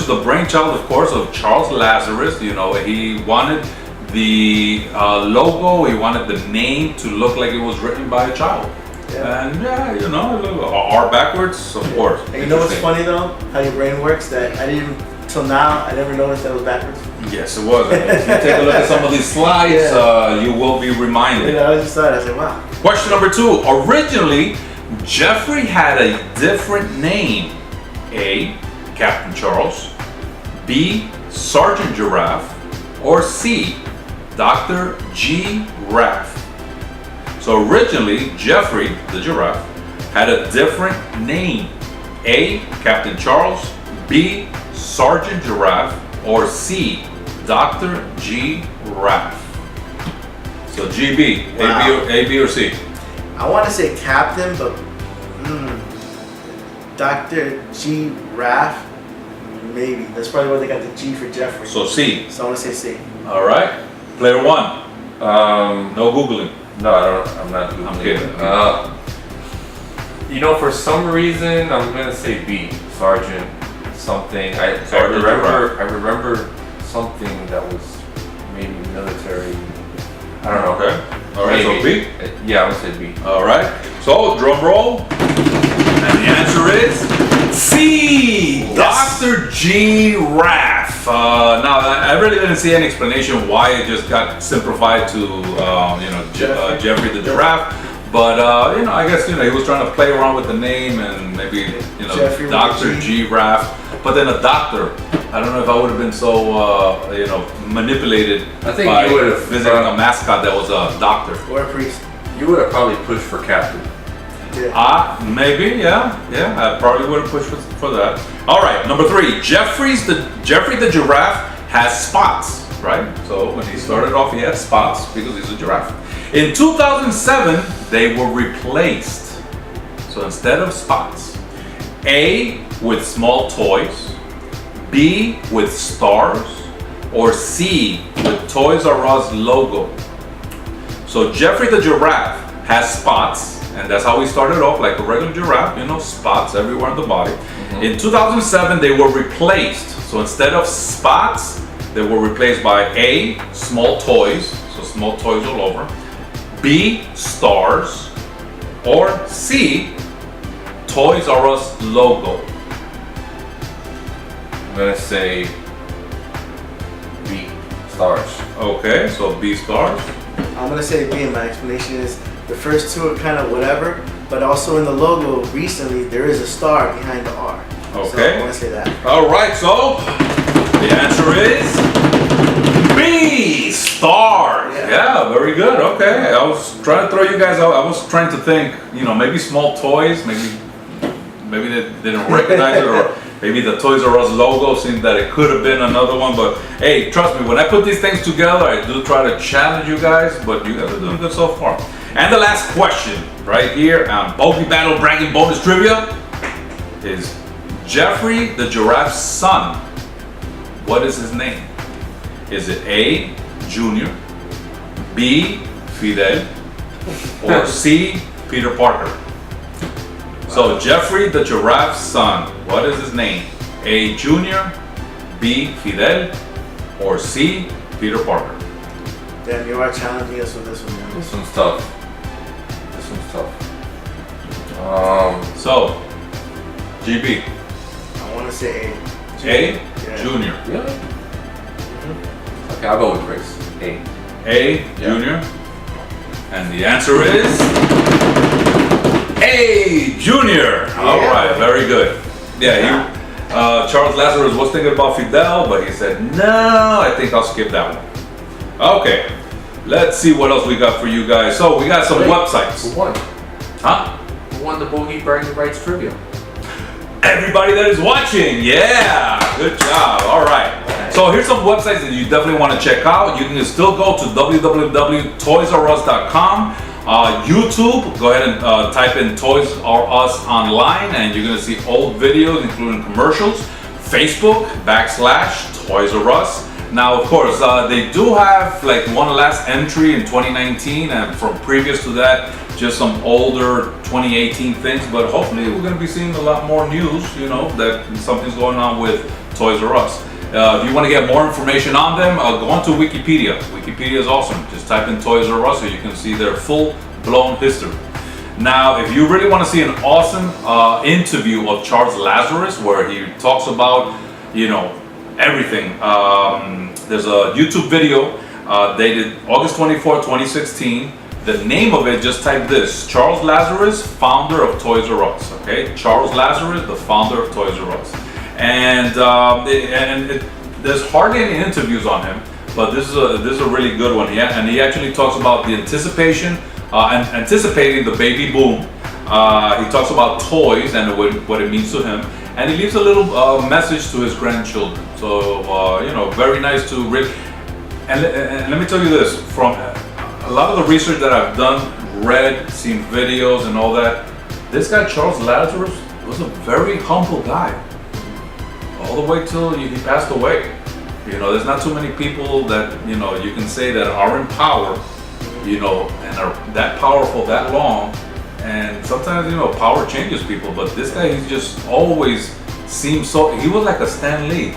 the brainchild, of course, of Charles Lazarus. You know, he wanted the logo, he wanted the name to look like it was written by a child. Yeah. And yeah, you know, R backwards, of course. And you know what's Interesting. funny though? How your brain works? That I didn't till now. I never noticed that was backwards. Yes, it was. If you take a look at some of these slides, you will be reminded. You know, I just thought, I said, wow. Question number 2. Originally, Jeffrey had a different name. A. Captain Charles. B. Sergeant Giraffe. Or C. Dr. Giraffe. So originally, Jeffrey, the giraffe, had a different name. A. Captain Charles. B. Sergeant Giraffe. Or C. Dr. Giraffe. So GB, Wow. A, B, or C? I want to say Captain, but Dr. Giraffe maybe. That's probably why they got the G for Jeffrey. So C. So I want to say C. All right. Player one. No Googling. No, I don't. I'm not. I'm kidding. You know, for some reason, I'm gonna say B. Sergeant something. I Sergeant remember something that was maybe military. I don't know. Okay. All right. So B. Yeah, I'm gonna say B. All right. So drum roll. And the answer is C. Yes. Dr. Giraffe. Now I really didn't see any explanation why it just got simplified to Jeffrey the Giraffe. But I guess he was trying to play around with the name and maybe Jeffrey with Dr. a G. Giraffe. But then a doctor. I don't know if I would have been so manipulated I think by you would have visiting a mascot that was a doctor. Or a priest. You would have probably pushed for captain. Yeah. Maybe, yeah, I probably would have pushed for that. All right, number 3, Jeffrey the giraffe has spots, right? So when he started off, he had spots because he's a giraffe. In 2007, they were replaced. So instead of spots, A, with small toys, B, with stars, or C, with Toys R Us logo. So Jeffrey the giraffe has spots, and that's how he started off, like a regular giraffe, spots everywhere on the body. Mm-hmm. In 2007, they were replaced. So instead of spots, they were replaced by A, small toys, so small toys all over, B, stars, or C, Toys R Us logo. I'm gonna say B. Stars. Okay, so B, stars. I'm gonna say B, and my explanation is the first two are kind of whatever, but also in the logo recently there is a star behind the R. Okay. So I want to say that. All right, so the answer is B, stars. Yeah, very good. Okay, I was trying to throw you guys out. I was trying to think, maybe small toys, maybe they didn't recognize it, or maybe the Toys R Us logo seemed that it could have been another one. But hey, trust me, when I put these things together, I do try to challenge you guys, but you guys are doing good so far. And the last question right here on Bogy Battle Bragging Bonus Trivia is Jeffrey the giraffe's son. What is his name? Is it A, Junior, B, Fidel, or C, Peter Parker? So Jeffrey the giraffe's son, what is his name? A, Junior, B, Fidel, or C, Peter Parker? Damn, you are challenging us with this one, man. This one's tough. So, GB. I want to say A. A, Yeah. Junior. Really? Okay, I'll go with Chris. A. A, Junior. And the answer is A, Junior. All right, very good. Yeah, Charles Lazarus was thinking about Fidel, but he said, no, I think I'll skip that one. Okay, let's see what else we got for you guys. So we got some websites. Who won? Huh? Who won the Bogy Bragging Rights Trivia? Everybody that is watching, yeah, good job. All right. So here's some websites that you definitely want to check out. You can still go to www.toysrus.com. YouTube, go ahead and type in Toys R Us online, and you're going to see old videos, including commercials. Facebook, /Toys R Us. Now, of course, they do have like one last entry in 2019, and from previous to that, just some older 2018 things. But hopefully, we're going to be seeing a lot more news, that something's going on with Toys R Us. If you want to get more information on them, go on to Wikipedia. Wikipedia is awesome. Just type in Toys R Us so you can see their full-blown history. Now, if you really want to see an awesome interview of Charles Lazarus, where he talks about, everything, there's a YouTube video dated August 24, 2016. The name of it, just type this: Charles Lazarus, founder of Toys R Us. Okay, Charles Lazarus, the founder of Toys R Us. And there's hardly any interviews on him, but this is a really good one. And he actually talks about the anticipation and anticipating the baby boom. He talks about toys and what it means to him, and he leaves a little message to his grandchildren. So very nice to read. And let me tell you this: from a lot of the research that I've done, read, seen videos, and all that, this guy Charles Lazarus was a very humble guy. all the way till he passed away. You know, there's not too many people that, you know, you can say that are in power, you know, and are that powerful that long. And sometimes, you know, power changes people, but this guy, he's just always seemed so, he was like a Stan Lee.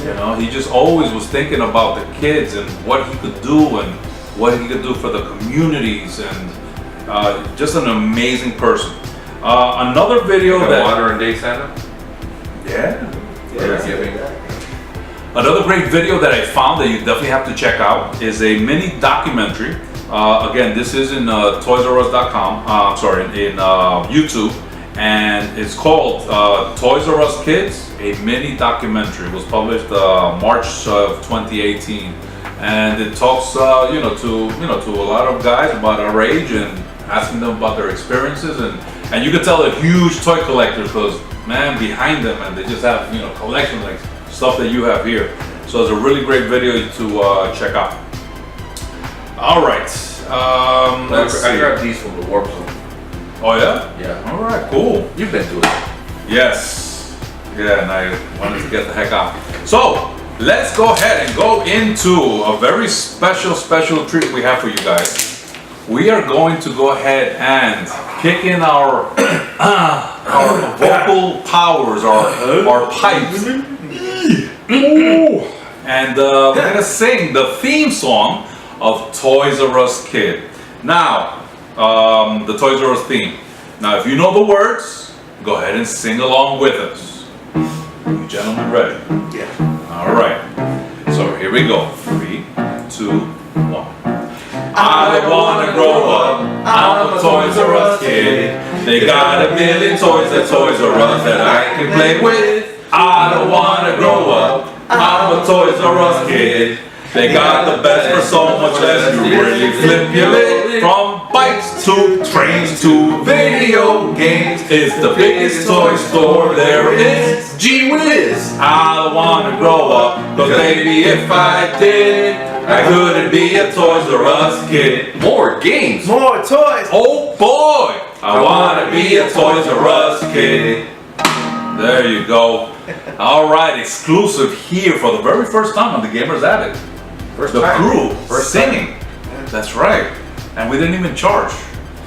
You know, he just always was thinking about the kids and what he could do and what he could do for the communities, and just an amazing person. Another video Like a that modern day Santa. yeah. Giving. Another great video that I found that you definitely have to check out is a mini documentary. Again, this is in ToysRUs.com. Sorry, in YouTube, and it's called Toys R Us Kids, a mini documentary. It was published March of 2018, and it talks, you know, to a lot of guys about our age and asking them about their experiences, and you can tell they're huge toy collectors because, man, behind them, and they just have, you know, collection like stuff that you have here. So it's a really great video to check out. All right. Let's see. I grabbed these from the Warp Zone. Oh yeah? Yeah. All right, cool. You've been to it. Yes. Yeah, and I wanted to get the heck out. So let's go ahead and go into a very special treat we have for you guys. We are going to go ahead and kick in our vocal powers, our pipes. And we're gonna sing the theme song of Toys R Us Kid. Now, the Toys R Us theme. Now, if you know the words, go ahead and sing along with us. You gentlemen ready? Yeah. All right. So here we go. 3, 2, 1. I don't wanna grow up. I'm a Toys R Us kid. They got a million toys at Toys R Us that I can play with. I don't wanna grow up. I'm a Toys R Us kid. They got the best for so much less. You really flip your lid. From bikes to trains to video games, it's the biggest toy store there is. Gee whiz! I don't wanna grow up, but maybe if I did, I couldn't be a Toys R Us kid. More games. More toys. Oh boy! I wanna be a Toys R Us kid. There you go. All right, exclusive here for the very first time on the Gamers Attic. First The time. crew First singing. That's right. And we didn't even charge.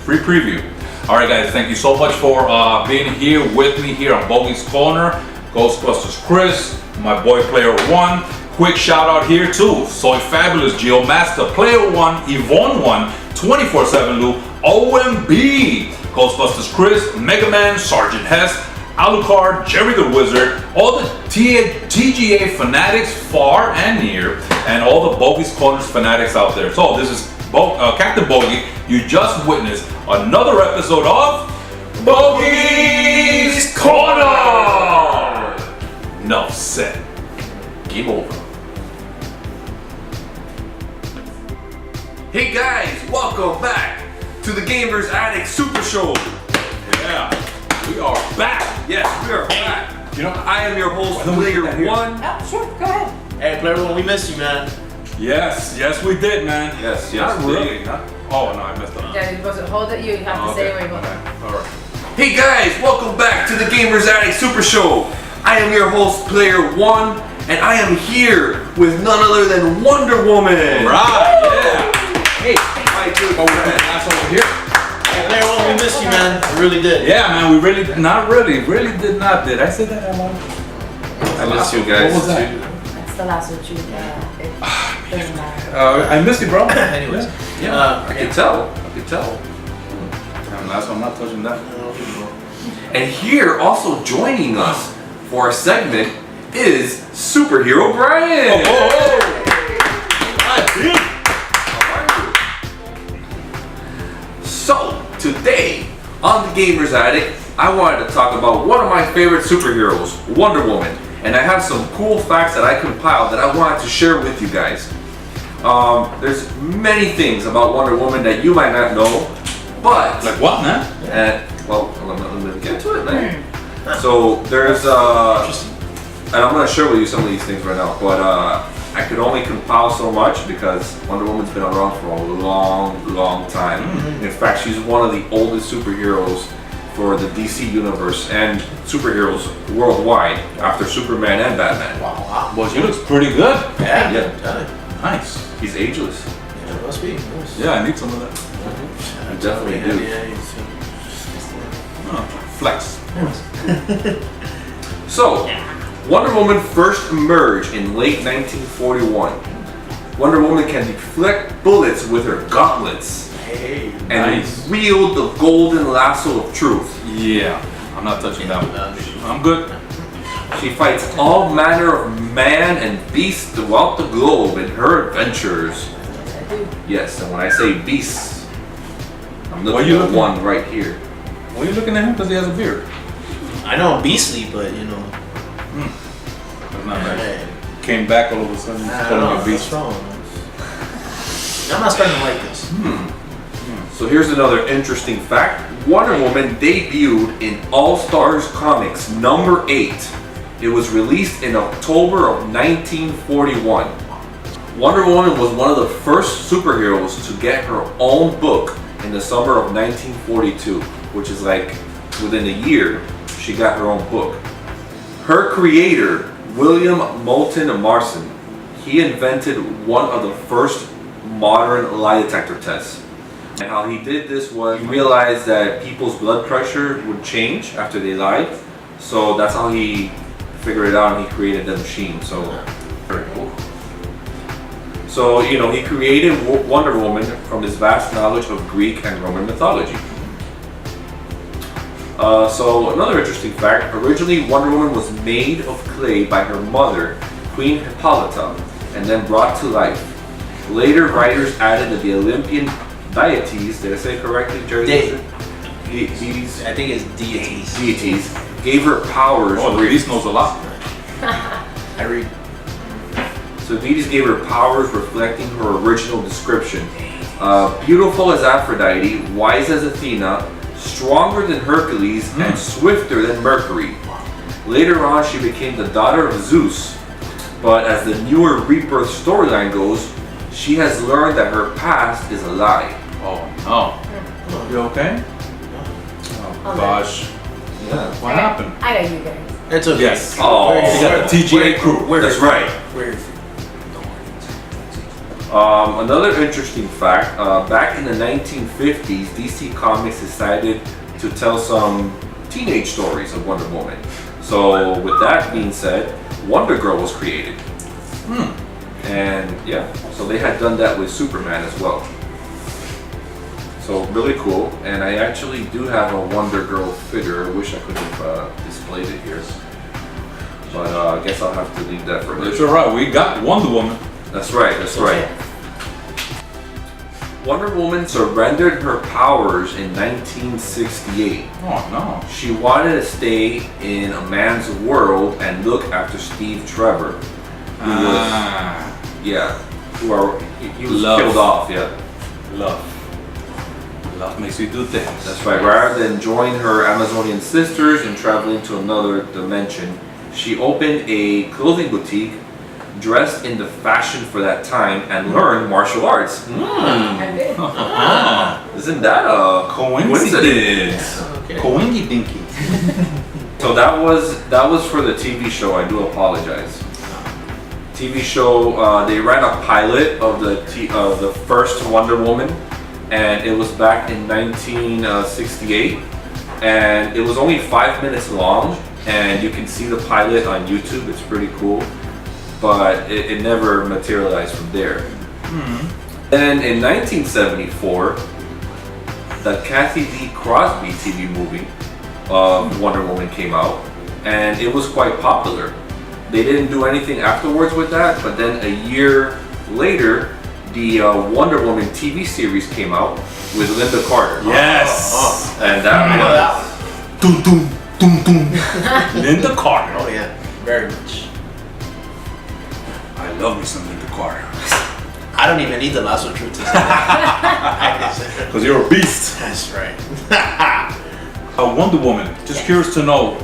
Free preview. All right, guys, thank you so much for being here with me here on Bogy's Corner. Ghostbusters Chris, my boy Player One. Quick shout out here too. Soy Fabulous, Geomaster, Player One, Yvonne One, 24/7 Lou, OMB, Ghostbusters Chris, Megaman, Sergeant Hess, Alucard, Jerry the Wizard, all the T.G.A. fanatics far and near, and all the Bogy's Corners fanatics out there. So this is Captain Bogy. You just witnessed another episode of Bogy's Corner. Enough said. Game over. Hey guys, welcome back to the Gamers Attic Super Show. Yeah, we are back. Yes, we are back. You know, I am your host, Why don't we Player get that here? One. Oh, sure, go ahead. Hey, Player One, we miss you, man. yes, we did, man. Yes, Not yes, really. Huh? Oh no, I messed up. Yeah, you're supposed to hold it. You have to say where you hold it. All right. Hey guys, welcome back to the Gamers Attic Super Show. I am your host, Player One, and I am here with none other than Wonderwoman. Right. Yeah. Hey, my good friend. That's over here. Hey, Player One, we missed you, man. We really did. Yeah, man, we really did not. Did I say that out loud? I miss you guys. What was that? That's the last one. It doesn't matter. I missed you, bro. Anyways. Yeah, I can tell. And last one, I'm not touching that. And here, also joining us for our segment is Superhero Bryan. So, today on the Gamers Attic, I wanted to talk about one of my favorite superheroes, Wonder Woman. And I have some cool facts that I compiled that I wanted to share with you guys. There's many things about Wonder Woman that you might not know, but Like what, man? well, let me get to it, man. So there's and I'm gonna share with you some of these things right now, but I could only compile so much because Wonder Woman's been around for a long time. In fact, she's one of the oldest superheroes for the DC universe and superheroes worldwide after Superman and Batman. Wow. Well, she looks pretty good. Yeah. Yeah. Nice. He's ageless. Yeah, it must be. Yeah, I need some of that. I definitely do. Oh, flex. So, Wonder Woman first emerged in late 1941. Wonder Woman can deflect bullets with her gauntlets Hey. and Nice. wield the golden lasso of truth. Yeah, I'm not touching that one. I'm good. She fights all manner of man and beasts throughout the globe in her adventures. Yes, and when I say beasts, I'm Why looking you at looking? one right here. Why are you looking at him? Because he has a beard. I know I'm beastly, but you know. That's not right. Hey, Came back all of a sudden. He's I calling don't me know. a beast. What's wrong? I'm not starting to like this. So here's another interesting fact. Wonder Woman debuted in All Stars Comics number 8. It was released in October of 1941. Wonder Woman was one of the first superheroes to get her own book in the summer of 1942, which is like within a year she got her own book. Her creator, William Moulton Marston, he invented one of the first modern lie detector tests. And how he did this was he realized that people's blood pressure would change after they lied. So that's how he figured it out and he created the machine. So very cool. So, you know, he created Wonder Woman from his vast knowledge of Greek and Roman mythology. So another interesting fact, originally Wonder Woman was made of clay by her mother, Queen Hippolyta, and then brought to life. Later, writers added that the Olympian deities, did I say it correctly, Jerry? Deities? I think it's deities. Deities gave her powers. Oh, Luis knows a lot. I read. So deities gave her powers reflecting her original description. Beautiful as Aphrodite, wise as Athena, stronger than Hercules, and swifter than Mercury. Later on, she became the daughter of Zeus. But as the newer Rebirth storyline goes, she has learned that her past is a lie. Oh no. You okay? Oh gosh. Yeah. What happened? I know you guys. It's okay. Yes. Oh, You got the T.G.A crew. That's right. Where is it? Another interesting fact, back in the 1950s, DC Comics decided to tell some teenage stories of Wonder Woman. So with that being said, Wonder Girl was created. And yeah, so they had done that with Superman as well. So really cool, and I actually do have a Wonder Girl figure. I wish I could have displayed it here. But I guess I'll have to leave that for later. It's alright, we got Wonder Woman. That's right, that's right. Wonder Woman surrendered her powers in 1968. Oh no. She wanted to stay in a man's world and look after Steve Trevor, who he was Love. killed off, yeah. Love. Love makes you do things. That's right, rather than join her Amazonian sisters and traveling to another dimension, she opened a clothing boutique, dressed in the fashion for that time, and learned martial arts. I did. Isn't that a Coincidence. Okay. Coingy dinky. So that was for the TV show. I do apologize. TV show. They ran a pilot of the first Wonder Woman, and it was back in 1968, and it was only 5 minutes long, and you can see the pilot on YouTube. It's pretty cool, but it never materialized from there. Then in 1974, the Kathy Lee Crosby TV movie Wonder Woman came out, and it was quite popular. They didn't do anything afterwards with that, but then a year later, the Wonder Woman TV series came out with Linda Carter. Yes. And that I know that was one. Dum dum dum dum. Linda Carter. Oh yeah, very much. I love me some Linda Carter. I don't even need the lasso truth to say that. Because you're a beast. That's right. Wonder Woman. Just curious to know,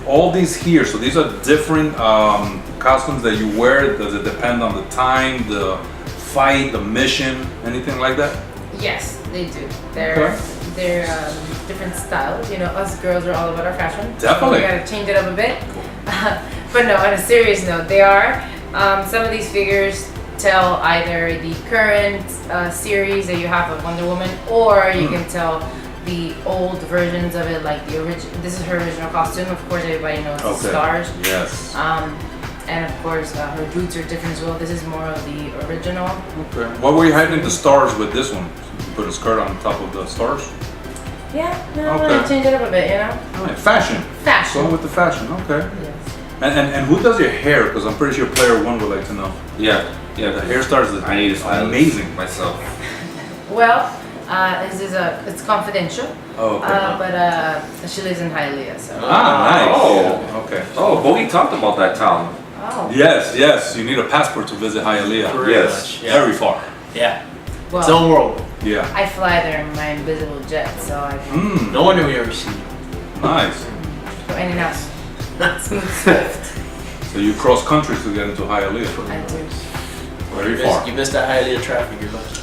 all these here, so these are different costumes that you wear. Does it depend on the time, the fight, the mission, anything like that? Yes, they do. They're they're different styles. You know, us girls are all about our fashion. Definitely. So we gotta change it up a bit. But no, on a serious note, they are. Some of these figures tell either the current series that you have of Wonder Woman, or you can tell the old versions of it, like the original. This is her original costume. Of course, everybody knows the stars. Yes. And of course, her boots are different as well. This is more of the original. Okay. What were you hiding the stars with this one? You put a skirt on top of the stars? Yeah, no, I'm Okay. gonna change it up a bit, you know? Alright, fashion. Fashion. Go with the fashion, okay. Yes. And who does your hair? Because I'm pretty sure player one would like to know. Yeah. The hairstyles is I need a stylist amazing. myself. Well, this is it's confidential. Oh, okay. But she lives in Hialeah, so. Nice. Oh. Okay. Oh, Bogy talked about that town. Oh. Yes. You need a passport to visit Hialeah. Pretty Yes. much, yeah. Very far. Yeah. Well, Its own world. Yeah. I fly there in my invisible jet, so I can No wonder we ever see you. Nice. go in and out. Smooth, swift. So you cross countries to get into Hialeah. I do. Very far. You missed that Hialeah traffic, you're lucky.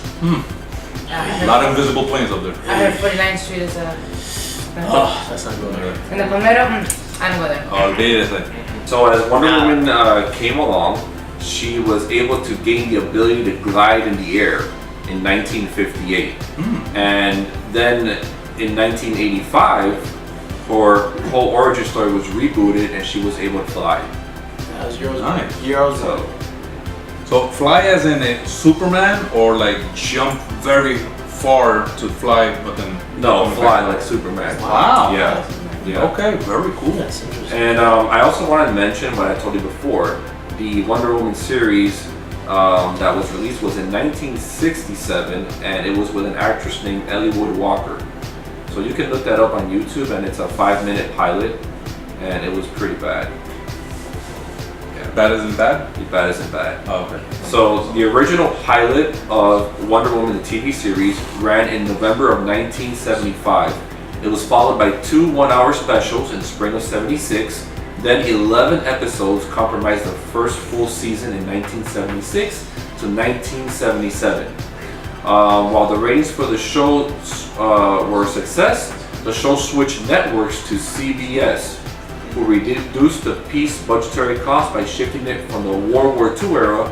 A lot of invisible planes up there. I heard 49th Street is a. Oh, that's not going there. In the Palmero, I don't go there. Olvídate. So as Wonder Woman came along, she was able to gain the ability to glide in the air in 1958. And then in 1985, her whole origin story was rebooted and she was able to fly. That was yours. Nice. Yours. So fly as in a Superman or like jump very far to fly but then... No, come fly back? like Superman. Wow. Yeah. Okay, very cool. That's interesting. And I also wanted to mention what I told you before, the Wonder Woman series that was released was in 1967, and it was with an actress named Ellie Wood Walker. So you can look that up on YouTube, and it's a 5-minute pilot, and it was pretty bad. Bad isn't bad? Bad isn't bad. Oh, okay. So the original pilot of Wonder Woman, the TV series, ran in November of 1975. It was followed by 2 one-hour specials in spring of '76. Then 11 episodes comprised the first full season in 1976 to 1977. While the ratings for the show were a success, the show switched networks to CBS, who reduced the piece budgetary cost by shifting it from the World War II era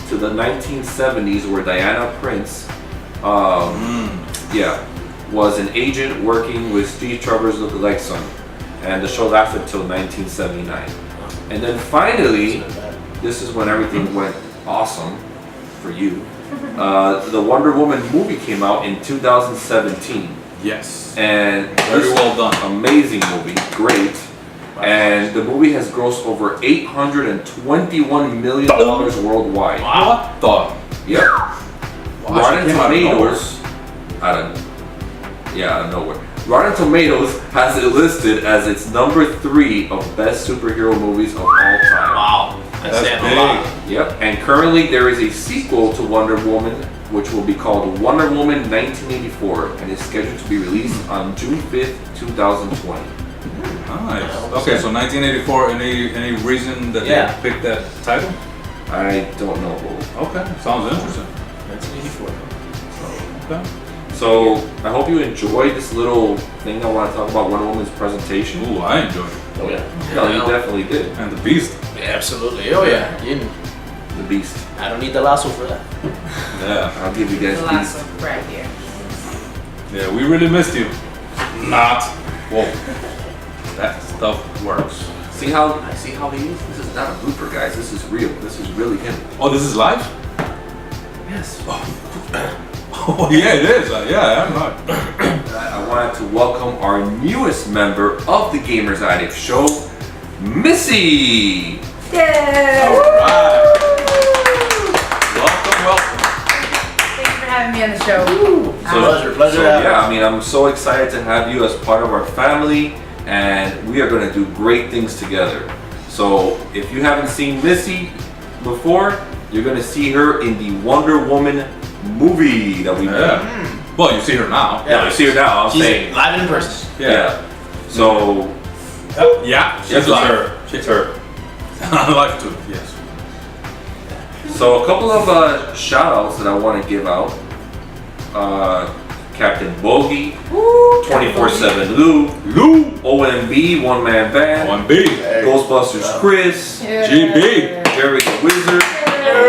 to the 1970s, where Diana Prince was an agent working with Steve Trevor's lookalike son. And the show lasted until 1979. And then finally, this is when everything went awesome for you. The Wonder Woman movie came out in 2017. Yes. And Very well done. amazing movie, great. And the movie has grossed over $821 million worldwide. What the? Yep. Rotten she came out of Tomatoes, out of nowhere. Rotten Tomatoes has it listed as its number 3 of best superhero movies of all time. Wow. That's That's a lot. Yep. And currently there is a sequel to Wonder Woman, which will be called Wonder Woman 1984, and is scheduled to be released on June 5th, 2020. Nice. Okay, so 1984, any reason that Yeah. they picked that title? I don't know. Okay, sounds interesting. 1984. Okay. So I hope you enjoyed this little thing I want to talk about Wonder Woman's presentation. Ooh, I enjoyed it. Oh yeah. No, you definitely did. And the Beast. Yeah, absolutely. Oh yeah. The Beast. I don't need the lasso for that. Yeah. I'll give you guys The Beast. last one right here. Yeah, we really missed you. Not. Whoa. That stuff works. See how he is? This is not a blooper, guys. This is real. This is really him. Oh, this is live? Yes. Oh, yeah, it is. Yeah, I'm not. I wanted to welcome our newest member of the Gamers Addict Show, Missy. Yay! Alright. Welcome. Thanks for having me on the show. Pleasure. So yeah, I mean, I'm so excited to have you as part of our family, and we are going to do great things together. So if you haven't seen Missy before, you're going to see her in the Wonder Woman movie that we made. Yeah. Well, you see her now. Yeah, you see her now. I'm She's saying. live and in person. Yeah. So Yeah, She's her. She's her. I like to, yes. So a couple of shout outs that I want to give out. Captain Bogy, Woo, 24/7 Lou, OMB, One Man Band, 1B. Ghostbusters Chris, Yeah. GB. Jerry the Wizard,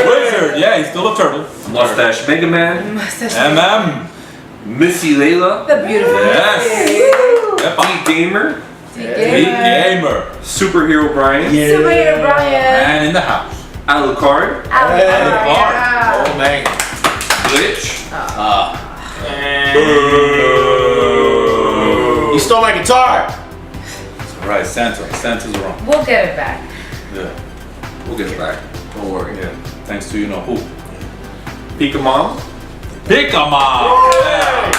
Wizard. Yeah, he's still a turtle. Mustache Megaman, Mustache MM. Missy Laila, The beautiful. Yes. Yep. T.G.A, Big gamer. Superhero Bryan, Superhero Bryan. Man in the house. Alucard, Yeah. Oh man. Glitch, You stole my guitar. It's alright, Santa's wrong. We'll get it back. Yeah. we'll get it back. Don't worry. Yeah. Thanks to you know who. Pika Mom, Pick 'em up. Yeah.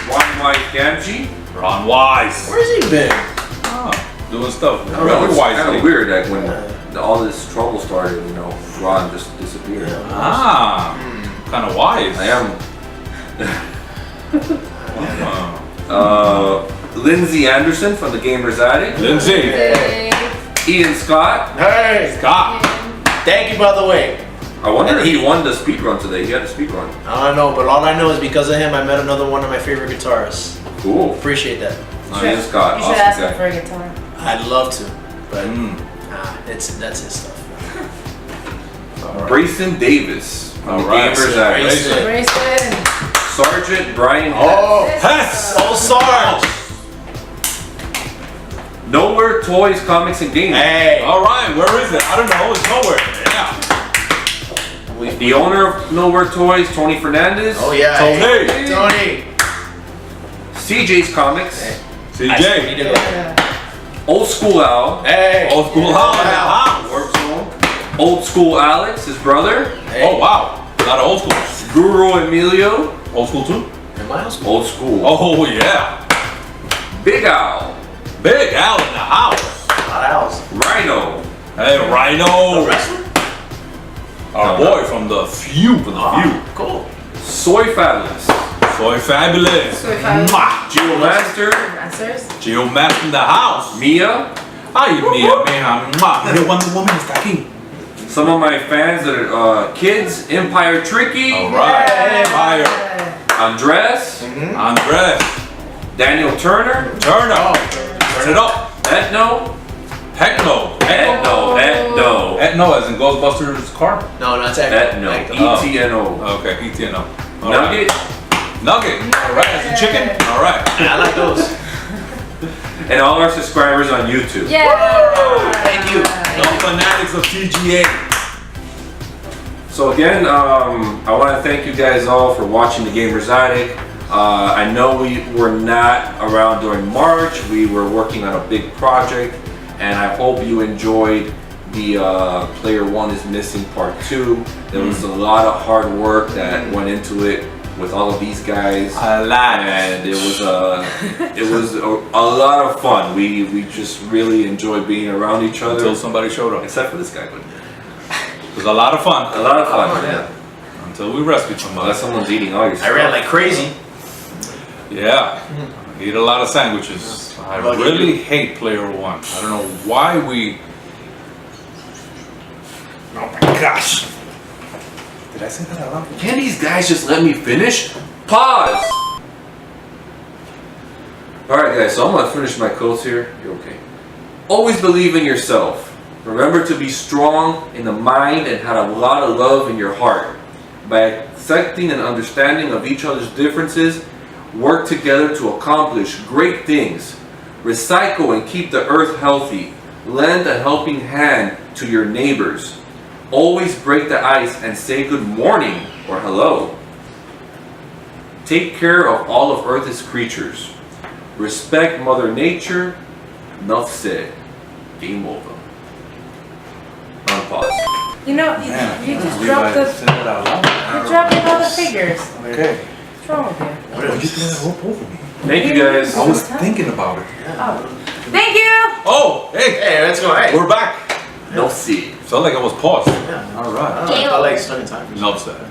Ron White Gamgee. Ron Wise. Where's he been? Doing stuff. I don't know, Really it's kind wisely. of weird that when all this trouble started, you know, Ron just disappeared. Ah. Kind of wise. I am. Oh. Lindsay Anderson from the Gamers Attic, Lindsay. Hey. Ian Scott. Hey. Scott. Thank you, by the way. I wonder if he won the speed run today. He had a speed run. I don't know, but all I know is because of him, I met another one of my favorite guitarists. Cool. Appreciate that. Ian Scott. You should Awesome ask him guy. for a guitar. I'd love to, but that's his stuff. Brayson Davis from the Alright. Gamers Attic. Brayson. Grayson. Sergeant Bryan. Oh, Hess. oh, Sarge. Nowhere Toys, Comics, and Gaming. Hey. Alright, where is it? I don't know. It's nowhere. Yeah. The owner of Nowhere Toys, Tony Fernandez. Oh yeah. Tony. Hey, Tony. CJ's Comics. CJ. Yeah. Old School Al. Hey. Old school house. House. Warp Zone. Old School Alex, his brother. Hey. Oh wow. A lot of old school. Guru Emilio. Old school too? Am I else? Old School. Oh yeah. Big Al. Big Al in the house. Not else. Rhino. Hey, The Rhino. wrestler? Our boy from the View. Cool. Soy Fabulous. Soy fabulous. Soy fabulous. Mwah. Geo Master. Masters. Geo Master in the house. Mia. Ay, mía, mija. Mwah. Mira, Wonder Woman está aquí. Some of my fans that are kids. Empire Tricky. Alright. Fire. Andres. Andres. Daniel Turner. Turner. Turn it up. Etno. Heck no. Etno. Etno. Etno as in Ghostbusters car? No, not Etno. Ecto. ETNO. Okay, ETNO. Nugget. Nugget. Alright, as in chicken? Alright. I like those. And all our subscribers on YouTube. Yeah. Thank you. No fanatics of T.G.A. So again, I want to thank you guys all for watching the Gamers Attic. I know we were not around during March. We were working on a big project, and I hope you enjoyed the Player One is Missing Part 2. There was a lot of hard work that went into it with all of these guys, A lot. and it was a lot of fun. We just really enjoyed being around each other, Until somebody showed up. except for this guy. But It was a lot of fun. a lot of fun. Yeah. Until we rescued somebody. Unless someone's eating all your I ran like crazy. Yeah. I eat a lot of sandwiches. I Well, you really hate Player One. I don't know why we... Oh my gosh. Did I say that out loud? Can these guys just let me finish? Pause! Alright guys, so I'm gonna finish my quotes here. You're okay. Always believe in yourself. Remember to be strong in the mind and have a lot of love in your heart. By accepting and understanding of each other's differences, work together to accomplish great things. Recycle and keep the earth healthy. Lend a helping hand to your neighbors. Always break the ice and say good morning or hello. Take care of all of Earth's creatures. Respect Mother Nature. Enough said. Game over. Unpause. You know, you just dropped the. Said that out loud. You're dropping all the figures. Okay. What's wrong with you? Why did you throw that rope over me? Thank you guys. I was thinking about it. Oh. Thank you. Oh, hey. Hey, let's go. Hey. We're back. No see. Felt like I was paused. Yeah. All right. I like spending time. Enough said.